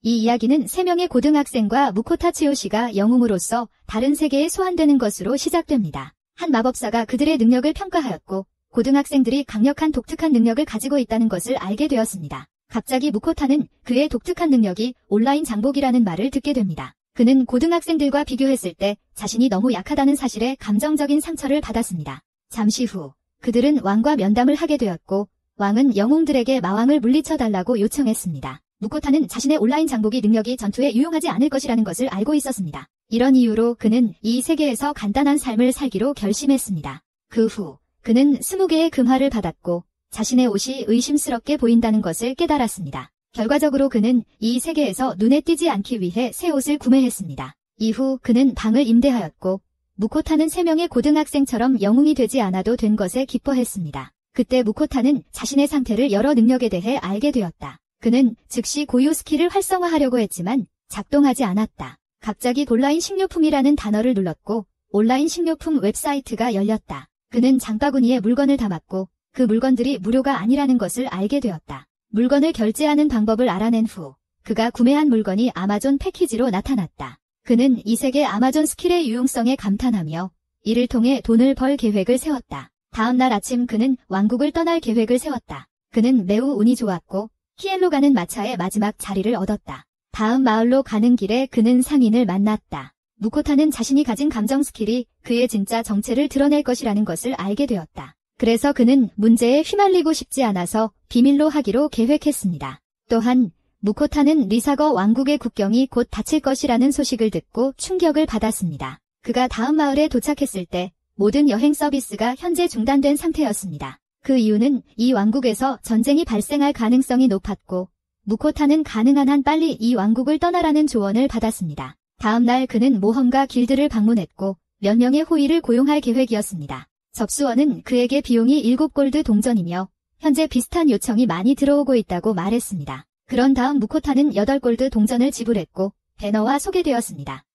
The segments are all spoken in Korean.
이 이야기는 3명의 고등학생과 무코타 치요시가 영웅으로서 다른 세계에 소환되는 것으로 시작됩니다. 한 마법사가 그들의 능력을 평가하였고 고등학생들이 강력한 독특한 능력을 가지고 있다는 것을 알게 되었습니다. 갑자기 무코타는 그의 독특한 능력이 온라인 장복이라는 말을 듣게 됩니다. 그는 고등학생들과 비교했을 때 자신이 너무 약하다는 사실에 감정적인 상처를 받았습니다. 잠시 후 그들은 왕과 면담을 하게 되었고 왕은 영웅들에게 마왕을 물리쳐달라고 요청했습니다. 무코타는 자신의 온라인 장복이 능력이 전투에 유용하지 않을 것이라는 것을 알고 있었습니다. 이런 이유로 그는 이 세계에서 간단한 삶을 살기로 결심했습니다. 그 후 그는 20개의 금화를 받았고 자신의 옷이 의심스럽게 보인다는 것을 깨달았습니다. 결과적으로 그는 이 세계에서 눈에 띄지 않기 위해 새 옷을 구매했습니다. 이후 그는 방을 임대하였고 무코타는 3명의 고등학생처럼 영웅이 되지 않아도 된 것에 기뻐했습니다. 그때 무코타는 자신의 상태를 여러 능력에 대해 알게 되었다. 그는 즉시 고유 스킬을 활성화하려고 했지만 작동하지 않았다. 갑자기 온라인 식료품이라는 단어를 눌렀고 온라인 식료품 웹사이트가 열렸다. 그는 장바구니에 물건을 담았고 그 물건들이 무료가 아니라는 것을 알게 되었다. 물건을 결제하는 방법을 알아낸 후 그가 구매한 물건이 아마존 패키지로 나타났다. 그는 이 세계 아마존 스킬의 유용성에 감탄하며 이를 통해 돈을 벌 계획을 세웠다. 다음 날 아침 그는 왕국을 떠날 계획을 세웠다. 그는 매우 운이 좋았고 히엘로 가는 마차의 마지막 자리를 얻었다. 다음 마을로 가는 길에 그는 상인을 만났다. 무코타는 자신이 가진 감정 스킬이 그의 진짜 정체를 드러낼 것이라는 것을 알게 되었다. 그래서 그는 문제에 휘말리고 싶지 않아서 비밀로 하기로 계획했습니다. 또한 무코타는 리사거 왕국의 국경이 곧 닫힐 것이라는 소식을 듣고 충격을 받았습니다. 그가 다음 마을에 도착했을 때 모든 여행 서비스가 현재 중단된 상태였습니다. 그 이유는 이 왕국에서 전쟁이 발생할 가능성이 높았고 무코타는 가능한 한 빨리 이 왕국을 떠나라는 조언을 받았습니다. 다음 날 그는 모험가 길드를 방문했고 몇 명의 호위를 고용할 계획이었습니다. 접수원은 그에게 비용이 7골드 동전이며 현재 비슷한 요청이 많이 들어오고 있다고 말했습니다. 그런 다음 무코타는 8골드 동전을 지불했고 배너와 소개되었습니다.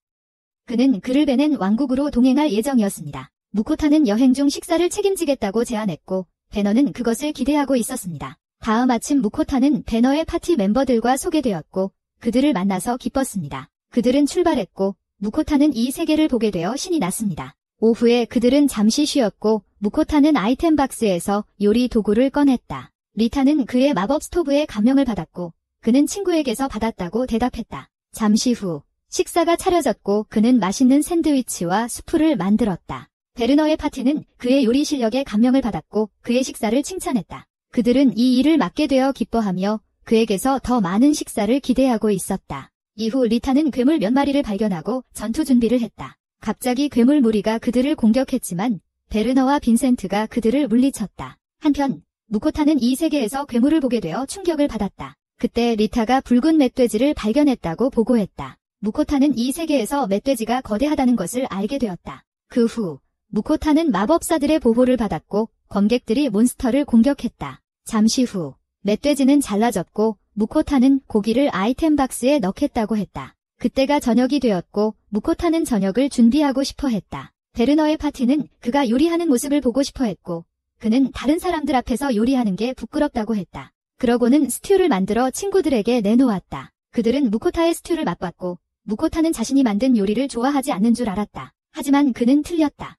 그는 그를 베낸 왕국으로 동행할 예정이었습니다. 무코타는 여행 중 식사를 책임지겠다고 제안했고 배너는 그것을 기대하고 있었습니다. 다음 아침 무코타는 배너의 파티 멤버들과 소개되었고 그들을 만나서 기뻤습니다. 그들은 출발했고 무코타는 이 세계를 보게 되어 신이 났습니다. 오후에 그들은 잠시 쉬었고 무코타는 아이템 박스에서 요리 도구를 꺼냈다. 리타는 그의 마법 스토브에 감명을 받았고 그는 친구에게서 받았다고 대답했다. 잠시 후 식사가 차려졌고 그는 맛있는 샌드위치와 수프를 만들었다. 베르너의 파티는 그의 요리 실력에 감명을 받았고 그의 식사를 칭찬했다. 그들은 이 일을 맡게 되어 기뻐하며 그에게서 더 많은 식사를 기대하고 있었다. 이후 리타는 괴물 몇 마리를 발견하고 전투 준비를 했다. 갑자기 괴물 무리가 그들을 공격했지만 베르너와 빈센트가 그들을 물리쳤다. 한편 무코타는 이 세계에서 괴물을 보게 되어 충격을 받았다. 그때 리타가 붉은 멧돼지를 발견했다고 보고했다. 무코타는 이 세계에서 멧돼지가 거대하다는 것을 알게 되었다. 그 후 무코타는 마법사들의 보호를 받았고 검객들이 몬스터를 공격했다. 잠시 후 멧돼지는 잘라졌고 무코타는 고기를 아이템 박스에 넣겠다고 했다. 그때가 저녁이 되었고 무코타는 저녁을 준비하고 싶어 했다. 베르너의 파티는 그가 요리하는 모습을 보고 싶어 했고 그는 다른 사람들 앞에서 요리하는 게 부끄럽다고 했다. 그러고는 스튜를 만들어 친구들에게 내놓았다. 그들은 무코타의 스튜를 맛봤고 무코타는 자신이 만든 요리를 좋아하지 않는 줄 알았다. 하지만 그는 틀렸다.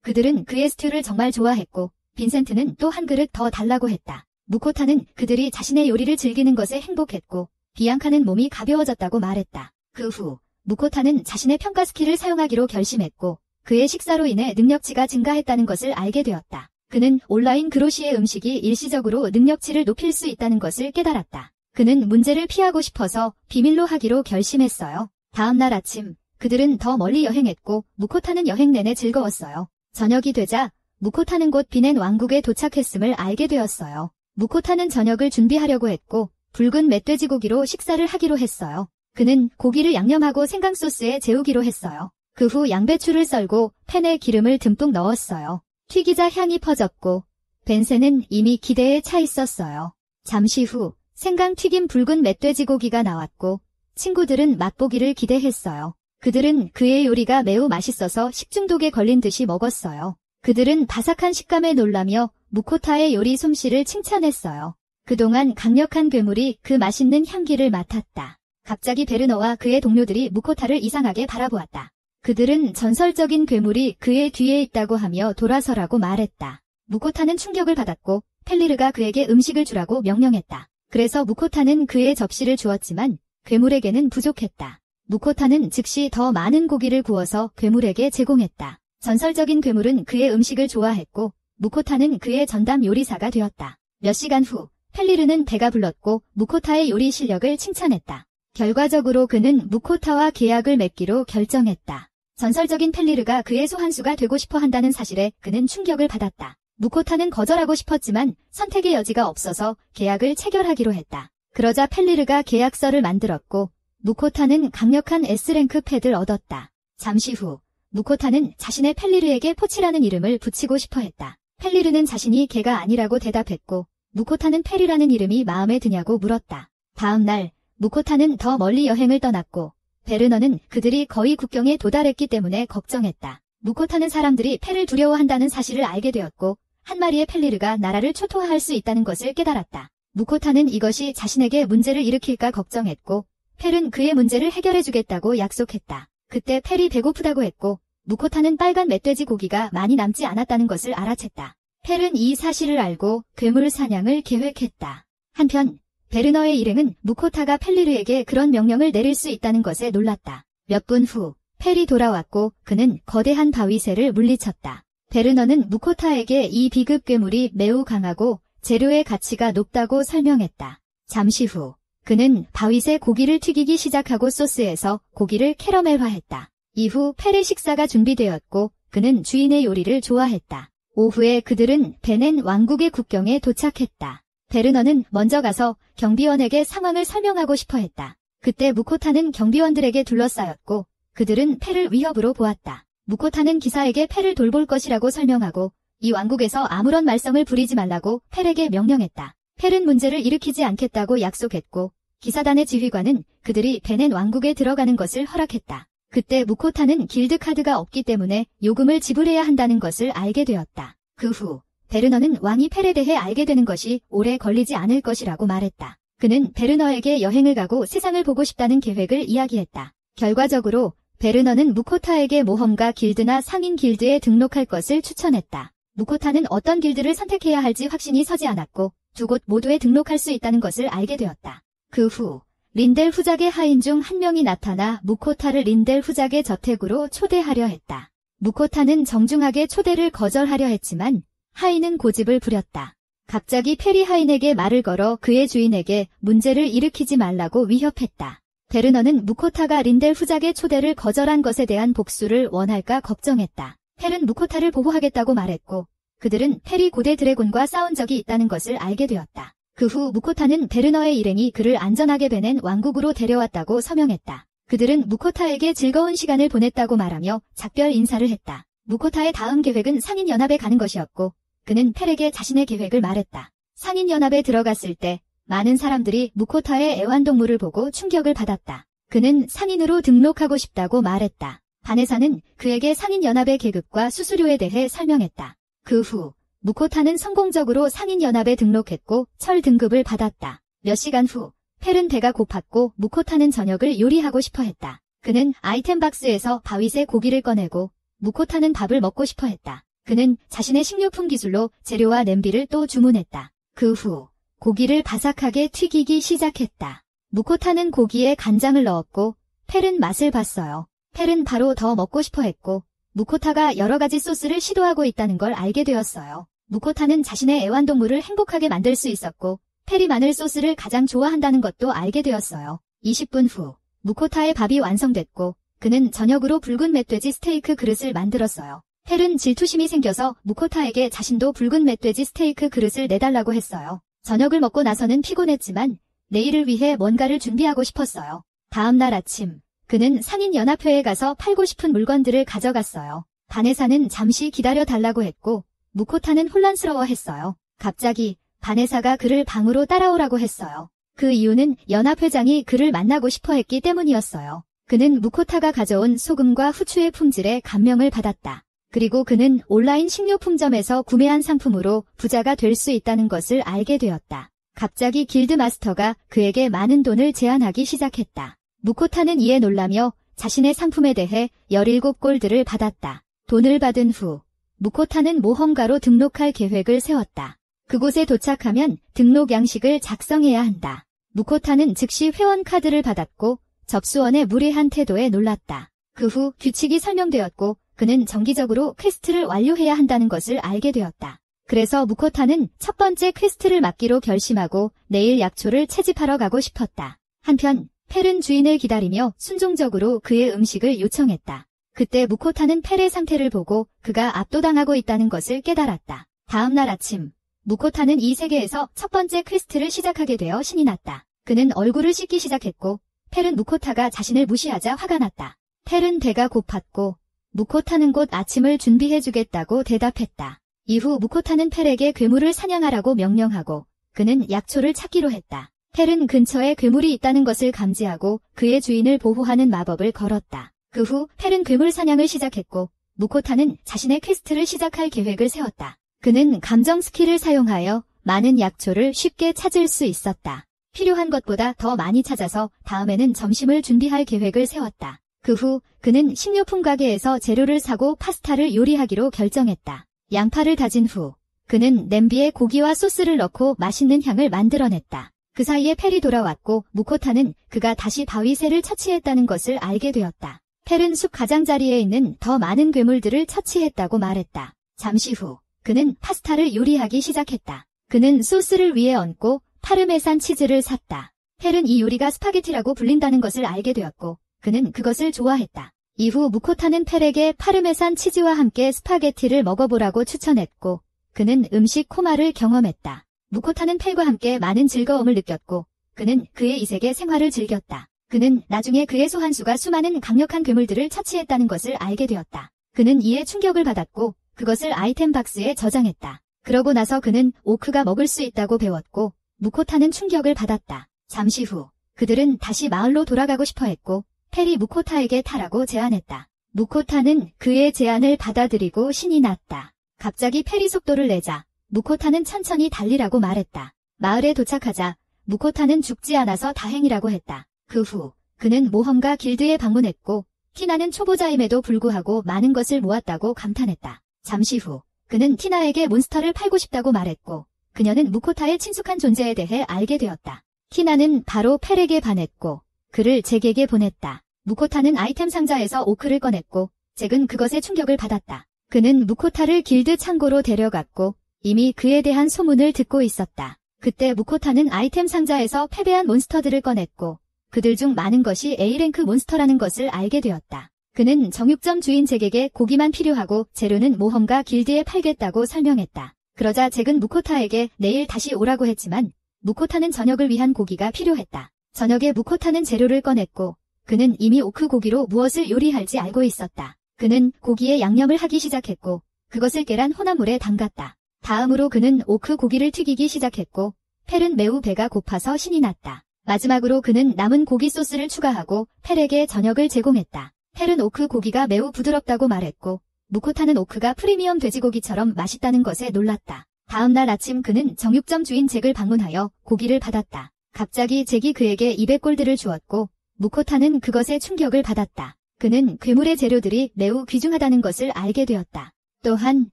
그들은 그의 스튜를 정말 좋아했고 빈센트는 또 한 그릇 더 달라고 했다. 무코타는 그들이 자신의 요리를 즐기는 것에 행복했고 비앙카는 몸이 가벼워졌다고 말했다. 그 후 무코타는 자신의 평가 스킬을 사용하기로 결심했고 그의 식사로 인해 능력치가 증가했다는 것을 알게 되었다. 그는 온라인 그로시의 음식이 일시적으로 능력치를 높일 수 있다는 것을 깨달았다. 그는 문제를 피하고 싶어서 비밀로 하기로 결심했어요. 다음 날 아침 그들은 더 멀리 여행했고 무코타는 여행 내내 즐거웠어요. 저녁이 되자 무코타는 곧 비넨 왕국에 도착했음을 알게 되었어요. 무코타는 저녁을 준비하려고 했고 붉은 멧돼지 고기로 식사를 하기로 했어요. 그는 고기를 양념하고 생강소스에 재우기로 했어요. 그 후 양배추를 썰고 팬에 기름을 듬뿍 넣었어요. 튀기자 향이 퍼졌고 벤세는 이미 기대에 차 있었어요. 잠시 후 생강 튀김 붉은 멧돼지 고기가 나왔고 친구들은 맛보기를 기대했어요. 그들은 그의 요리가 매우 맛있어서 식중독에 걸린 듯이 먹었어요. 그들은 바삭한 식감에 놀라며 무코타의 요리 솜씨를 칭찬했어요. 그동안 강력한 괴물이 그 맛있는 향기를 맡았다. 갑자기 베르너와 그의 동료들이 무코타를 이상하게 바라보았다. 그들은 전설적인 괴물이 그의 뒤에 있다고 하며 돌아서라고 말했다. 무코타는 충격을 받았고 펠리르가 그에게 음식을 주라고 명령했다. 그래서 무코타는 그의 접시를 주었지만 괴물에게는 부족했다. 무코타는 즉시 더 많은 고기를 구워서 괴물에게 제공했다. 전설적인 괴물은 그의 음식을 좋아했고 무코타는 그의 전담 요리사가 되었다. 몇 시간 후 펠리르는 배가 불렀고 무코타의 요리 실력을 칭찬했다. 결과적으로 그는 무코타와 계약을 맺기로 결정했다. 전설적인 펠리르가 그의 소환수가 되고 싶어 한다는 사실에 그는 충격을 받았다. 무코타는 거절하고 싶었지만 선택의 여지가 없어서 계약을 체결하기로 했다. 그러자 펠리르가 계약서를 만들었고 무코타는 강력한 S랭크 팻을 얻었다. 잠시 후 무코타는 자신의 펠리르에게 포치라는 이름을 붙이고 싶어 했다. 펠리르는 자신이 걔가 아니라고 대답했고 무코타는 펠이라는 이름이 마음에 드냐고 물었다. 다음 날 무코타는 더 멀리 여행을 떠났고 베르너는 그들이 거의 국경에 도달했기 때문에 걱정했다. 무코타는 사람들이 펠을 두려워한다는 사실을 알게 되었고 한 마리의 펠리르가 나라를 초토화할 수 있다는 것을 깨달았다. 무코타는 이것이 자신에게 문제를 일으킬까 걱정했고 펠은 그의 문제를 해결해주겠다고 약속했다. 그때 펠이 배고프다고 했고 무코타는 빨간 멧돼지 고기가 많이 남지 않았다는 것을 알아챘다. 펠은 이 사실을 알고 괴물 사냥을 계획했다. 한편 베르너의 일행은 무코타가 펠리르에게 그런 명령을 내릴 수 있다는 것에 놀랐다. 몇 분 후 펠이 돌아왔고 그는 거대한 바위새를 물리쳤다. 베르너는 무코타에게 이 비급 괴물이 매우 강하고 재료의 가치가 높다고 설명했다. 잠시 후 그는 바위새 고기를 튀기기 시작하고 소스에서 고기를 캐러멜화했다. 이후 펠의 식사가 준비되었고 그는 주인의 요리를 좋아했다. 오후에 그들은 베넨 왕국의 국경에 도착했다. 베르너는 먼저 가서 경비원에게 상황을 설명하고 싶어 했다. 그때 무코타는 경비원들에게 둘러싸였고 그들은 펠을 위협으로 보았다. 무코타는 기사에게 펠을 돌볼 것이라고 설명하고 이 왕국에서 아무런 말썽을 부리지 말라고 펠에게 명령했다. 펠은 문제를 일으키지 않겠다고 약속했고 기사단의 지휘관은 그들이 베넨 왕국에 들어가는 것을 허락했다. 그때 무코타는 길드 카드가 없기 때문에 요금을 지불해야 한다는 것을 알게 되었다. 그 후 베르너는 왕이 펠에 대해 알게 되는 것이 오래 걸리지 않을 것이라고 말했다. 그는 베르너에게 여행을 가고 세상을 보고 싶다는 계획을 이야기했다. 결과적으로 베르너는 무코타에게 모험가 길드나 상인 길드에 등록할 것을 추천했다. 무코타는 어떤 길드를 선택해야 할지 확신이 서지 않았고 두 곳 모두에 등록할 수 있다는 것을 알게 되었다. 그 후 린델 후작의 하인 중 한 명이 나타나 무코타를 린델 후작의 저택으로 초대하려 했다. 무코타는 정중하게 초대를 거절하려 했지만 하인은 고집을 부렸다. 갑자기 펠이 하인에게 말을 걸어 그의 주인에게 문제를 일으키지 말라고 위협했다. 베르너는 무코타가 린델 후작의 초대를 거절한 것에 대한 복수를 원할까 걱정했다. 펠은 무코타를 보호하겠다고 말했고 그들은 펠이 고대 드래곤과 싸운 적이 있다는 것을 알게 되었다. 그 후 무코타는 베르너의 일행이 그를 안전하게 베넨 왕국으로 데려왔다고 서명했다. 그들은 무코타에게 즐거운 시간을 보냈다고 말하며 작별 인사를 했다. 무코타의 다음 계획은 상인연합에 가는 것이었고 그는 펠에게 자신의 계획을 말했다. 상인연합에 들어갔을 때 많은 사람들이 무코타의 애완동물을 보고 충격을 받았다. 그는 상인으로 등록하고 싶다고 말했다. 바네사는 그에게 상인연합의 계급과 수수료에 대해 설명했다. 그 후 무코타는 성공적으로 상인연합에 등록했고 철 등급을 받았다. 몇 시간 후 펠은 배가 고팠고 무코타는 저녁을 요리하고 싶어 했다. 그는 아이템 박스에서 바위새 고기를 꺼내고 무코타는 밥을 먹고 싶어 했다. 그는 자신의 식료품 기술로 재료와 냄비를 또 주문했다. 그 후 고기를 바삭하게 튀기기 시작했다. 무코타는 고기에 간장을 넣었고 펠은 맛을 봤어요. 펠은 바로 더 먹고 싶어 했고 무코타가 여러 가지 소스를 시도하고 있다는 걸 알게 되었어요. 무코타는 자신의 애완동물을 행복하게 만들 수 있었고 펠이 마늘 소스를 가장 좋아한다는 것도 알게 되었어요. 20분 후 무코타의 밥이 완성됐고 그는 저녁으로 붉은 멧돼지 스테이크 그릇을 만들었어요. 펠은 질투심이 생겨서 무코타에게 자신도 붉은 멧돼지 스테이크 그릇을 내달라고 했어요. 저녁을 먹고 나서는 피곤했지만 내일을 위해 뭔가를 준비하고 싶었어요. 다음 날 아침 그는 상인연합회에 가서 팔고 싶은 물건들을 가져갔어요. 바네사는 잠시 기다려달라고 했고 무코타는 혼란스러워했어요. 갑자기 바네사가 그를 방으로 따라오라고 했어요. 그 이유는 연합회장이 그를 만나고 싶어 했기 때문이었어요. 그는 무코타가 가져온 소금과 후추의 품질에 감명을 받았다. 그리고 그는 온라인 식료품점에서 구매한 상품으로 부자가 될 수 있다는 것을 알게 되었다. 갑자기 길드 마스터가 그에게 많은 돈을 제안하기 시작했다. 무코타는 이에 놀라며 자신의 상품에 대해 17골드를 받았다. 돈을 받은 후 무코타는 모험가로 등록할 계획을 세웠다. 그곳에 도착하면 등록 양식을 작성해야 한다. 무코타는 즉시 회원 카드를 받았고 접수원의 무례한 태도에 놀랐다. 그 후 규칙이 설명되었고 그는 정기적으로 퀘스트를 완료해야 한다는 것을 알게 되었다. 그래서 무코타는 첫 번째 퀘스트를 맡기로 결심하고 내일 약초를 채집하러 가고 싶었다. 한편 펠은 주인을 기다리며 순종적으로 그의 음식을 요청했다. 그때 무코타는 펠의 상태를 보고 그가 압도당하고 있다는 것을 깨달았다. 다음 날 아침 무코타는 이 세계에서 첫 번째 퀘스트를 시작하게 되어 신이 났다. 그는 얼굴을 씻기 시작했고 펠은 무코타가 자신을 무시하자 화가 났다. 펠은 배가 고팠고 무코타는 곧 아침을 준비해주겠다고 대답했다. 이후 무코타는 펠에게 괴물을 사냥하라고 명령하고 그는 약초를 찾기로 했다. 펠은 근처에 괴물이 있다는 것을 감지하고 그의 주인을 보호하는 마법을 걸었다. 그 후 펠은 괴물 사냥을 시작했고 무코타는 자신의 퀘스트를 시작할 계획을 세웠다. 그는 감정 스킬을 사용하여 많은 약초를 쉽게 찾을 수 있었다. 필요한 것보다 더 많이 찾아서 다음에는 점심을 준비할 계획을 세웠다. 그 후 그는 식료품 가게에서 재료를 사고 파스타를 요리하기로 결정했다. 양파를 다진 후 그는 냄비에 고기와 소스를 넣고 맛있는 향을 만들어냈다. 그 사이에 펠이 돌아왔고 무코타는 그가 다시 바위새를 처치했다는 것을 알게 되었다. 펠은 숲 가장자리에 있는 더 많은 괴물들을 처치했다고 말했다. 잠시 후 그는 파스타를 요리하기 시작했다. 그는 소스를 위에 얹고 파르메산 치즈를 샀다. 펠은 이 요리가 스파게티라고 불린다는 것을 알게 되었고 그는 그것을 좋아했다. 이후 무코타는 펠에게 파르메산 치즈와 함께 스파게티를 먹어보라고 추천했고 그는 음식 코마를 경험했다. 무코타는 펠과 함께 많은 즐거움을 느꼈고 그는 그의 이색의 생활을 즐겼다. 그는 나중에 그의 소환수가 수많은 강력한 괴물들을 처치했다는 것을 알게 되었다. 그는 이에 충격을 받았고 그것을 아이템 박스에 저장했다. 그러고 나서 그는 오크가 먹을 수 있다고 배웠고 무코타는 충격을 받았다. 잠시 후 그들은 다시 마을로 돌아가고 싶어 했고 펠이 무코타에게 타라고 제안했다. 무코타는 그의 제안을 받아들이고 신이 났다. 갑자기 펠이 속도를 내자 무코타는 천천히 달리라고 말했다. 마을에 도착하자 무코타는 죽지 않아서 다행이라고 했다. 그 후 그는 모험가 길드에 방문했고 티나는 초보자임에도 불구하고 많은 것을 모았다고 감탄했다. 잠시 후 그는 티나에게 몬스터를 팔고 싶다고 말했고 그녀는 무코타의 친숙한 존재에 대해 알게 되었다. 티나는 바로 펠에게 반했고 그를 잭에게 보냈다. 무코타는 아이템 상자에서 오크를 꺼냈고 잭은 그것에 충격을 받았다. 그는 무코타를 길드 창고로 데려갔고 이미 그에 대한 소문을 듣고 있었다. 그때 무코타는 아이템 상자에서 패배한 몬스터들을 꺼냈고 그들 중 많은 것이 A랭크 몬스터라는 것을 알게 되었다. 그는 정육점 주인 잭에게 고기만 필요하고 재료는 모험가 길드에 팔겠다고 설명했다. 그러자 잭은 무코타에게 내일 다시 오라고 했지만 무코타는 저녁을 위한 고기가 필요했다. 저녁에 무코타는 재료를 꺼냈고 그는 이미 오크 고기로 무엇을 요리할지 알고 있었다. 그는 고기에 양념을 하기 시작했고 그것을 계란 혼합물에 담갔다. 다음으로 그는 오크 고기를 튀기기 시작했고 펠은 매우 배가 고파서 신이 났다. 마지막으로 그는 남은 고기 소스를 추가하고 펠에게 저녁을 제공했다. 펠은 오크 고기가 매우 부드럽다고 말했고 무코타는 오크가 프리미엄 돼지고기처럼 맛있다는 것에 놀랐다. 다음 날 아침 그는 정육점 주인 잭을 방문하여 고기를 받았다. 갑자기 잭이 그에게 200골드를 주었고 무코타는 그것에 충격을 받았다. 그는 괴물의 재료들이 매우 귀중하다는 것을 알게 되었다. 또한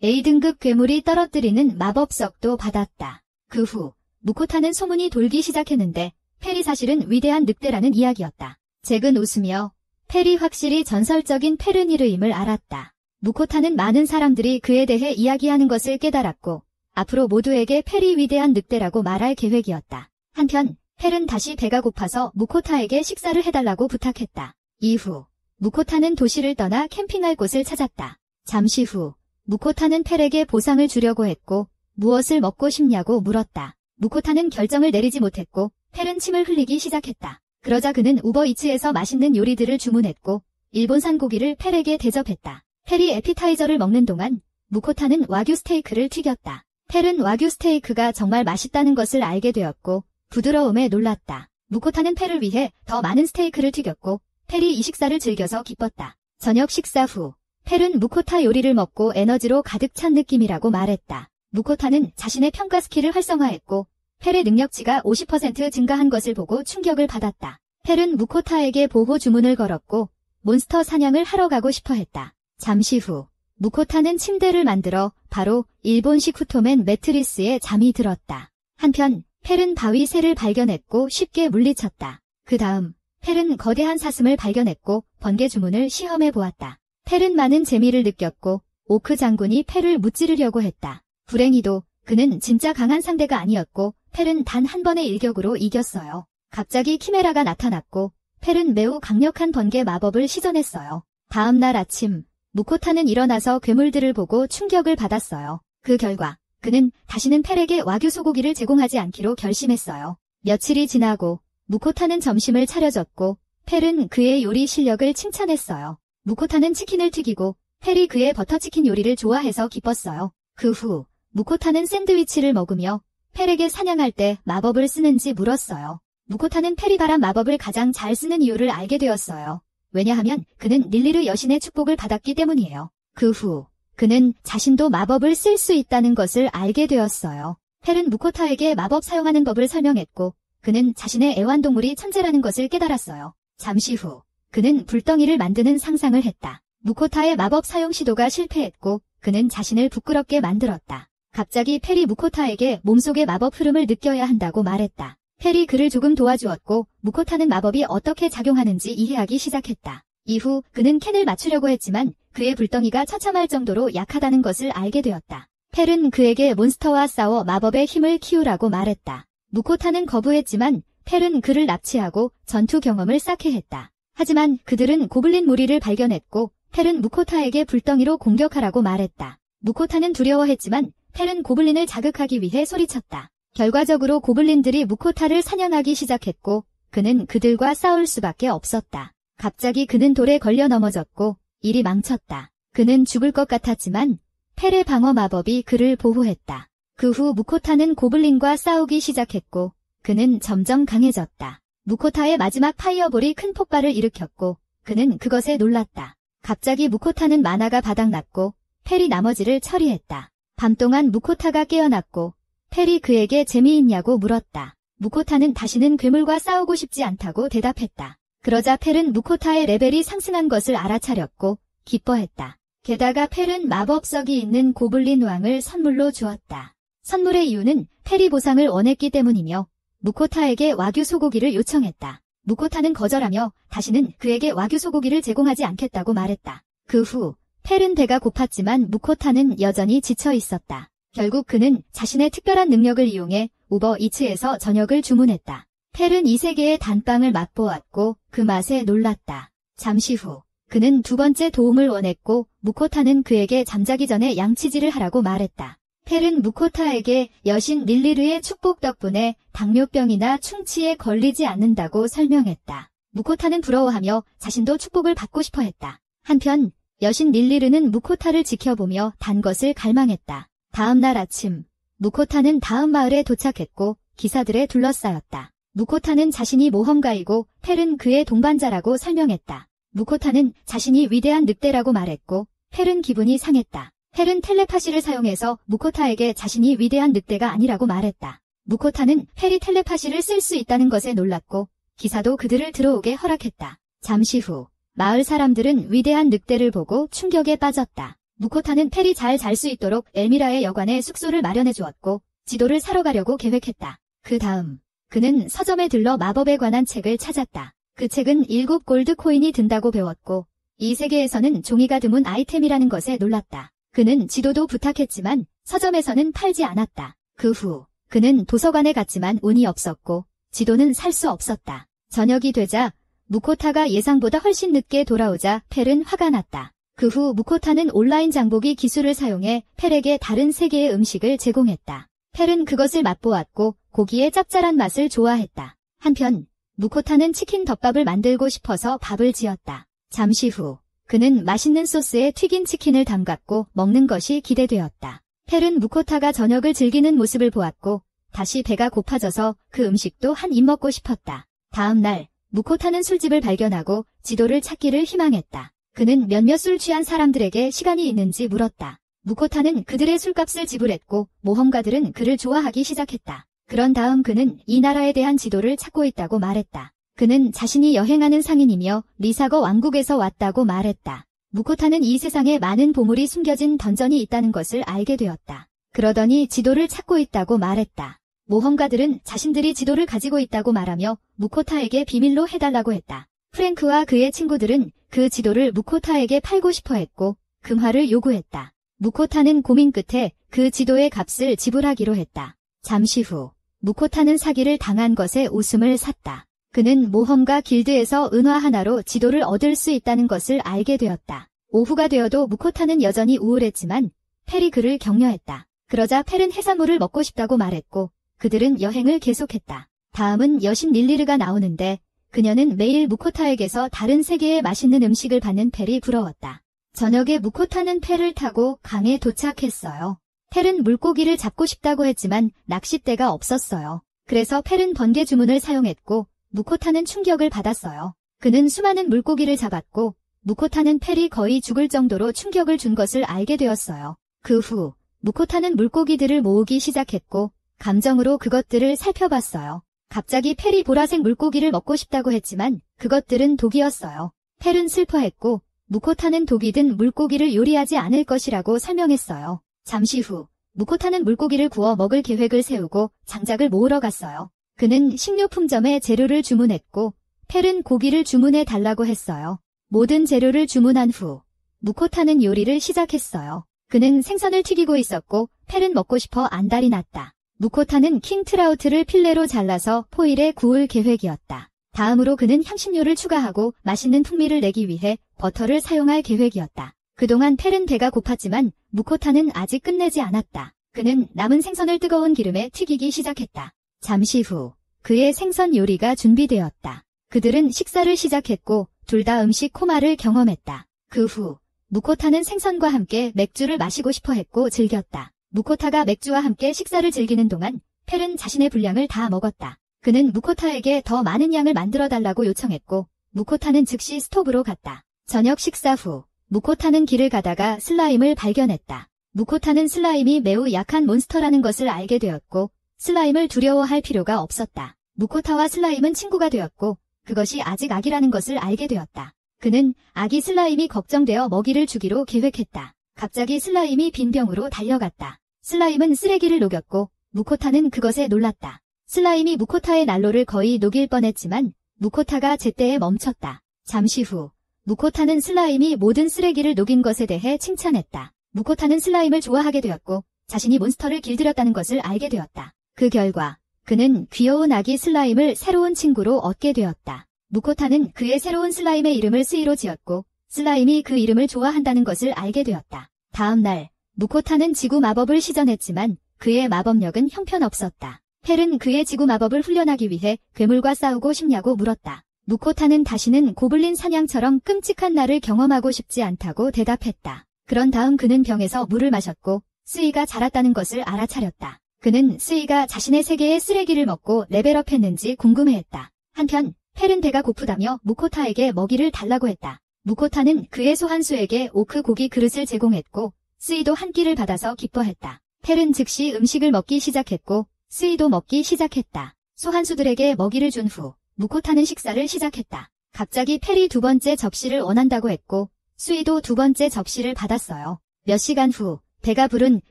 A등급 괴물이 떨어뜨리는 마법석도 받았다. 그 후 무코타는 소문이 돌기 시작했는데 펠이 사실은 위대한 늑대라는 이야기였다. 잭은 웃으며 펠이 확실히 전설적인 페르니르임을 알았다. 무코타는 많은 사람들이 그에 대해 이야기하는 것을 깨달았고 앞으로 모두에게 펠이 위대한 늑대라고 말할 계획이었다. 한편 펠은 다시 배가 고파서 무코타에게 식사를 해달라고 부탁했다. 이후 무코타는 도시를 떠나 캠핑할 곳을 찾았다. 잠시 후 무코타는 펠에게 보상을 주려고 했고 무엇을 먹고 싶냐고 물었다. 무코타는 결정을 내리지 못했고 펠은 침을 흘리기 시작했다. 그러자 그는 우버이츠에서 맛있는 요리들을 주문했고 일본산 고기를 펠에게 대접했다. 펠이 에피타이저를 먹는 동안 무코타는 와규 스테이크를 튀겼다. 펠은 와규 스테이크가 정말 맛있다는 것을 알게 되었고 부드러움에 놀랐다. 무코타는 펠을 위해 더 많은 스테이크를 튀겼고 펠이 이 식사를 즐겨서 기뻤다. 저녁 식사 후 펠은 무코타 요리를 먹고 에너지로 가득 찬 느낌이라고 말했다. 무코타는 자신의 평가 스킬을 활성화했고 펠의 능력치가 50% 증가한 것을 보고 충격을 받았다. 펠은 무코타에게 보호 주문을 걸었고 몬스터 사냥을 하러 가고 싶어 했다. 잠시 후 무코타는 침대를 만들어 바로 일본식 후토맨 매트리스에 잠이 들었다. 한편 펠은 바위 새를 발견했고 쉽게 물리쳤다. 그 다음 펠은 거대한 사슴을 발견했고 번개 주문을 시험해 보았다. 펠은 많은 재미를 느꼈고 오크 장군이 펠을 무찌르려고 했다. 불행히도 그는 진짜 강한 상대가 아니었고 펠은 단 한 번의 일격으로 이겼어요. 갑자기 키메라가 나타났고 펠은 매우 강력한 번개 마법을 시전했어요. 다음 날 아침 무코타는 일어나서 괴물들을 보고 충격을 받았어요. 그 결과 그는 다시는 펠에게 와규 소고기를 제공하지 않기로 결심했어요. 며칠이 지나고 무코타는 점심을 차려줬고 펠은 그의 요리 실력을 칭찬했어요. 무코타는 치킨을 튀기고 펠이 그의 버터치킨 요리를 좋아해서 기뻤어요. 그 후 무코타는 샌드위치를 먹으며 펠에게 사냥할 때 마법을 쓰는지 물었어요. 무코타는 펠이 말한 마법을 가장 잘 쓰는 이유를 알게 되었어요. 왜냐하면 그는 릴리르 여신의 축복을 받았기 때문이에요. 그 후 그는 자신도 마법을 쓸 수 있다는 것을 알게 되었어요. 펠은 무코타에게 마법 사용하는 법을 설명했고 그는 자신의 애완동물이 천재라는 것을 깨달았어요. 잠시 후 그는 불덩이를 만드는 상상을 했다. 무코타의 마법 사용 시도가 실패했고 그는 자신을 부끄럽게 만들었다. 갑자기 펠이 무코타에게 몸속의 마법 흐름을 느껴야 한다고 말했다. 펠이 그를 조금 도와주었고 무코타는 마법이 어떻게 작용하는지 이해하기 시작했다. 이후 그는 캔을 맞추려고 했지만 그의 불덩이가 처참할 정도로 약하다는 것을 알게 되었다. 펠은 그에게 몬스터와 싸워 마법의 힘을 키우라고 말했다. 무코타는 거부했지만 펠은 그를 납치하고 전투 경험을 쌓게 했다. 하지만 그들은 고블린 무리를 발견했고 펠은 무코타에게 불덩이로 공격하라고 말했다. 무코타는 두려워했지만 펠은 고블린을 자극하기 위해 소리쳤다. 결과적으로 고블린들이 무코타를 사냥하기 시작했고 그는 그들과 싸울 수밖에 없었다. 갑자기 그는 돌에 걸려 넘어졌고 일이 망쳤다. 그는 죽을 것 같았지만 펠의 방어 마법이 그를 보호했다. 그 후 무코타는 고블린과 싸우기 시작했고 그는 점점 강해졌다. 무코타의 마지막 파이어볼이 큰 폭발을 일으켰고 그는 그것에 놀랐다. 갑자기 무코타는 만화가 바닥났고 펠이 나머지를 처리했다. 밤 동안 무코타가 깨어났고 펠이 그에게 재미있냐고 물었다. 무코타는 다시는 괴물과 싸우고 싶지 않다고 대답했다. 그러자 펠은 무코타의 레벨이 상승한 것을 알아차렸고 기뻐했다. 게다가 펠은 마법석이 있는 고블린 왕을 선물로 주었다. 선물의 이유는 펠이 보상을 원했기 때문이며 무코타에게 와규 소고기를 요청했다. 무코타는 거절하며 다시는 그에게 와규 소고기를 제공하지 않겠다고 말했다. 그 후 펠은 배가 고팠지만 무코타는 여전히 지쳐 있었다. 결국 그는 자신의 특별한 능력을 이용해 우버이츠에서 저녁을 주문했다. 펠은 이 세계의 단빵을 맛보았고 그 맛에 놀랐다. 잠시 후 그는 두 번째 도움을 원했고 무코타는 그에게 잠자기 전에 양치질을 하라고 말했다. 펠은 무코타에게 여신 릴리르의 축복 덕분에 당뇨병이나 충치에 걸리지 않는다고 설명했다. 무코타는 부러워하며 자신도 축복을 받고 싶어 했다. 한편 여신 릴리르는 무코타를 지켜보며 단 것을 갈망했다. 다음 날 아침 무코타는 다음 마을에 도착했고 기사들에 둘러싸였다. 무코타는 자신이 모험가이고 펠은 그의 동반자라고 설명했다. 무코타는 자신이 위대한 늑대라고 말했고 펠은 기분이 상했다. 펠은 텔레파시를 사용해서 무코타에게 자신이 위대한 늑대가 아니라고 말했다. 무코타는 펠이 텔레파시를 쓸 수 있다는 것에 놀랐고 기사도 그들을 들어오게 허락했다. 잠시 후 마을 사람들은 위대한 늑대를 보고 충격에 빠졌다. 무코타는 펠이 잘 잘 수 있도록 엘미라의 여관에 숙소를 마련해 주었고 지도를 사러 가려고 계획했다. 그 다음 그는 서점에 들러 마법에 관한 책을 찾았다. 그 책은 7 골드 코인이 든다고 배웠고 이 세계에서는 종이가 드문 아이템이라는 것에 놀랐다. 그는 지도도 부탁했지만 서점에서는 팔지 않았다. 그 후 그는 도서관에 갔지만 운이 없었고 지도는 살 수 없었다. 저녁이 되자 무코타가 예상보다 훨씬 늦게 돌아오자 펠은 화가 났다. 그 후 무코타는 온라인 장보기 기술을 사용해 펠에게 다른 세계의 음식을 제공했다. 펠은 그것을 맛보았고 고기의 짭짤한 맛을 좋아했다. 한편 무코타는 치킨 덮밥을 만들고 싶어서 밥을 지었다. 잠시 후 그는 맛있는 소스에 튀긴 치킨을 담갔고 먹는 것이 기대되었다. 펠은 무코타가 저녁을 즐기는 모습을 보았고 다시 배가 고파져서 그 음식도 한 입 먹고 싶었다. 다음 날 무코타는 술집을 발견하고 지도를 찾기를 희망했다. 그는 몇몇 술 취한 사람들에게 시간이 있는지 물었다. 무코타는 그들의 술값을 지불했고 모험가들은 그를 좋아하기 시작했다. 그런 다음 그는 이 나라에 대한 지도를 찾고 있다고 말했다. 그는 자신이 여행하는 상인이며 리사거 왕국에서 왔다고 말했다. 무코타는 이 세상에 많은 보물이 숨겨진 던전이 있다는 것을 알게 되었다. 그러더니 지도를 찾고 있다고 말했다. 모험가들은 자신들이 지도를 가지고 있다고 말하며 무코타에게 비밀로 해달라고 했다. 프랭크와 그의 친구들은 그 지도를 무코타에게 팔고 싶어 했고 금화를 요구했다. 무코타는 고민 끝에 그 지도의 값을 지불하기로 했다. 잠시 후 무코타는 사기를 당한 것에 웃음을 샀다. 그는 모험가 길드에서 은화 하나로 지도를 얻을 수 있다는 것을 알게 되었다. 오후가 되어도 무코타는 여전히 우울했지만 펠이 그를 격려했다. 그러자 펠은 해산물을 먹고 싶다고 말했고 그들은 여행을 계속했다. 다음은 여신 릴리르가 나오는데 그녀는 매일 무코타에게서 다른 세계의 맛있는 음식을 받는 펠이 부러웠다. 저녁에 무코타는 펠을 타고 강에 도착했어요. 펠은 물고기를 잡고 싶다고 했지만 낚싯대가 없었어요. 그래서 펠은 번개 주문을 사용했고 무코타는 충격을 받았어요. 그는 수많은 물고기를 잡았고 무코타는 펠이 거의 죽을 정도로 충격을 준 것을 알게 되었어요. 그 후 무코타는 물고기들을 모으기 시작했고 감정으로 그것들을 살펴봤어요. 갑자기 펠이 보라색 물고기를 먹고 싶다고 했지만 그것들은 독이었어요. 펠은 슬퍼했고 무코타는 독이 든 물고기를 요리하지 않을 것이라고 설명했어요. 잠시 후 무코타는 물고기를 구워 먹을 계획을 세우고 장작을 모으러 갔어요. 그는 식료품점에 재료를 주문했고 펠은 고기를 주문해 달라고 했어요. 모든 재료를 주문한 후 무코타는 요리를 시작했어요. 그는 생선을 튀기고 있었고 펠은 먹고 싶어 안달이 났다. 무코타는 킹트라우트를 필레로 잘라서 포일에 구울 계획이었다. 다음으로 그는 향신료를 추가하고 맛있는 풍미를 내기 위해 버터를 사용할 계획이었다. 그동안 펠은 배가 고팠지만 무코타는 아직 끝내지 않았다. 그는 남은 생선을 뜨거운 기름에 튀기기 시작했다. 잠시 후 그의 생선 요리가 준비되었다. 그들은 식사를 시작했고 둘 다 음식 코마를 경험했다. 그 후 무코타는 생선과 함께 맥주를 마시고 싶어 했고 즐겼다. 무코타가 맥주와 함께 식사를 즐기는 동안 펠은 자신의 분량을 다 먹었다. 그는 무코타에게 더 많은 양을 만들어 달라고 요청했고 무코타는 즉시 스톱으로 갔다. 저녁 식사 후 무코타는 길을 가다가 슬라임을 발견했다. 무코타는 슬라임이 매우 약한 몬스터라는 것을 알게 되었고 슬라임을 두려워할 필요가 없었다. 무코타와 슬라임은 친구가 되었고 그것이 아직 아기라는 것을 알게 되었다. 그는 아기 슬라임이 걱정되어 먹이를 주기로 계획했다. 갑자기 슬라임이 빈병으로 달려갔다. 슬라임은 쓰레기를 녹였고 무코타는 그것에 놀랐다. 슬라임이 무코타의 난로를 거의 녹일 뻔했지만 무코타가 제때에 멈췄다. 잠시 후 무코타는 슬라임이 모든 쓰레기를 녹인 것에 대해 칭찬했다. 무코타는 슬라임을 좋아하게 되었고 자신이 몬스터를 길들였다는 것을 알게 되었다. 그 결과 그는 귀여운 아기 슬라임을 새로운 친구로 얻게 되었다. 무코타는 그의 새로운 슬라임의 이름을 스이로 지었고 슬라임이 그 이름을 좋아한다는 것을 알게 되었다. 다음 날 무코타는 지구 마법을 시전했지만 그의 마법력은 형편없었다. 펠은 그의 지구 마법을 훈련하기 위해 괴물과 싸우고 싶냐고 물었다. 무코타는 다시는 고블린 사냥처럼 끔찍한 날을 경험하고 싶지 않다고 대답했다. 그런 다음 그는 병에서 물을 마셨고 스이가 자랐다는 것을 알아차렸다. 그는 스이가 자신의 세계의 쓰레기를 먹고 레벨업했는지 궁금해했다. 한편 펠은 배가 고프다며 무코타에게 먹이를 달라고 했다. 무코타는 그의 소한수에게 오크 고기 그릇을 제공했고 스이도 한 끼를 받아서 기뻐했다. 펠은 즉시 음식을 먹기 시작했고 스이도 먹기 시작했다. 소한수들에게 먹이를 준 후 무코타는 식사를 시작했다. 갑자기 펠이 두 번째 접시를 원한다고 했고 스이도 두 번째 접시를 받았어요. 몇 시간 후 배가 부른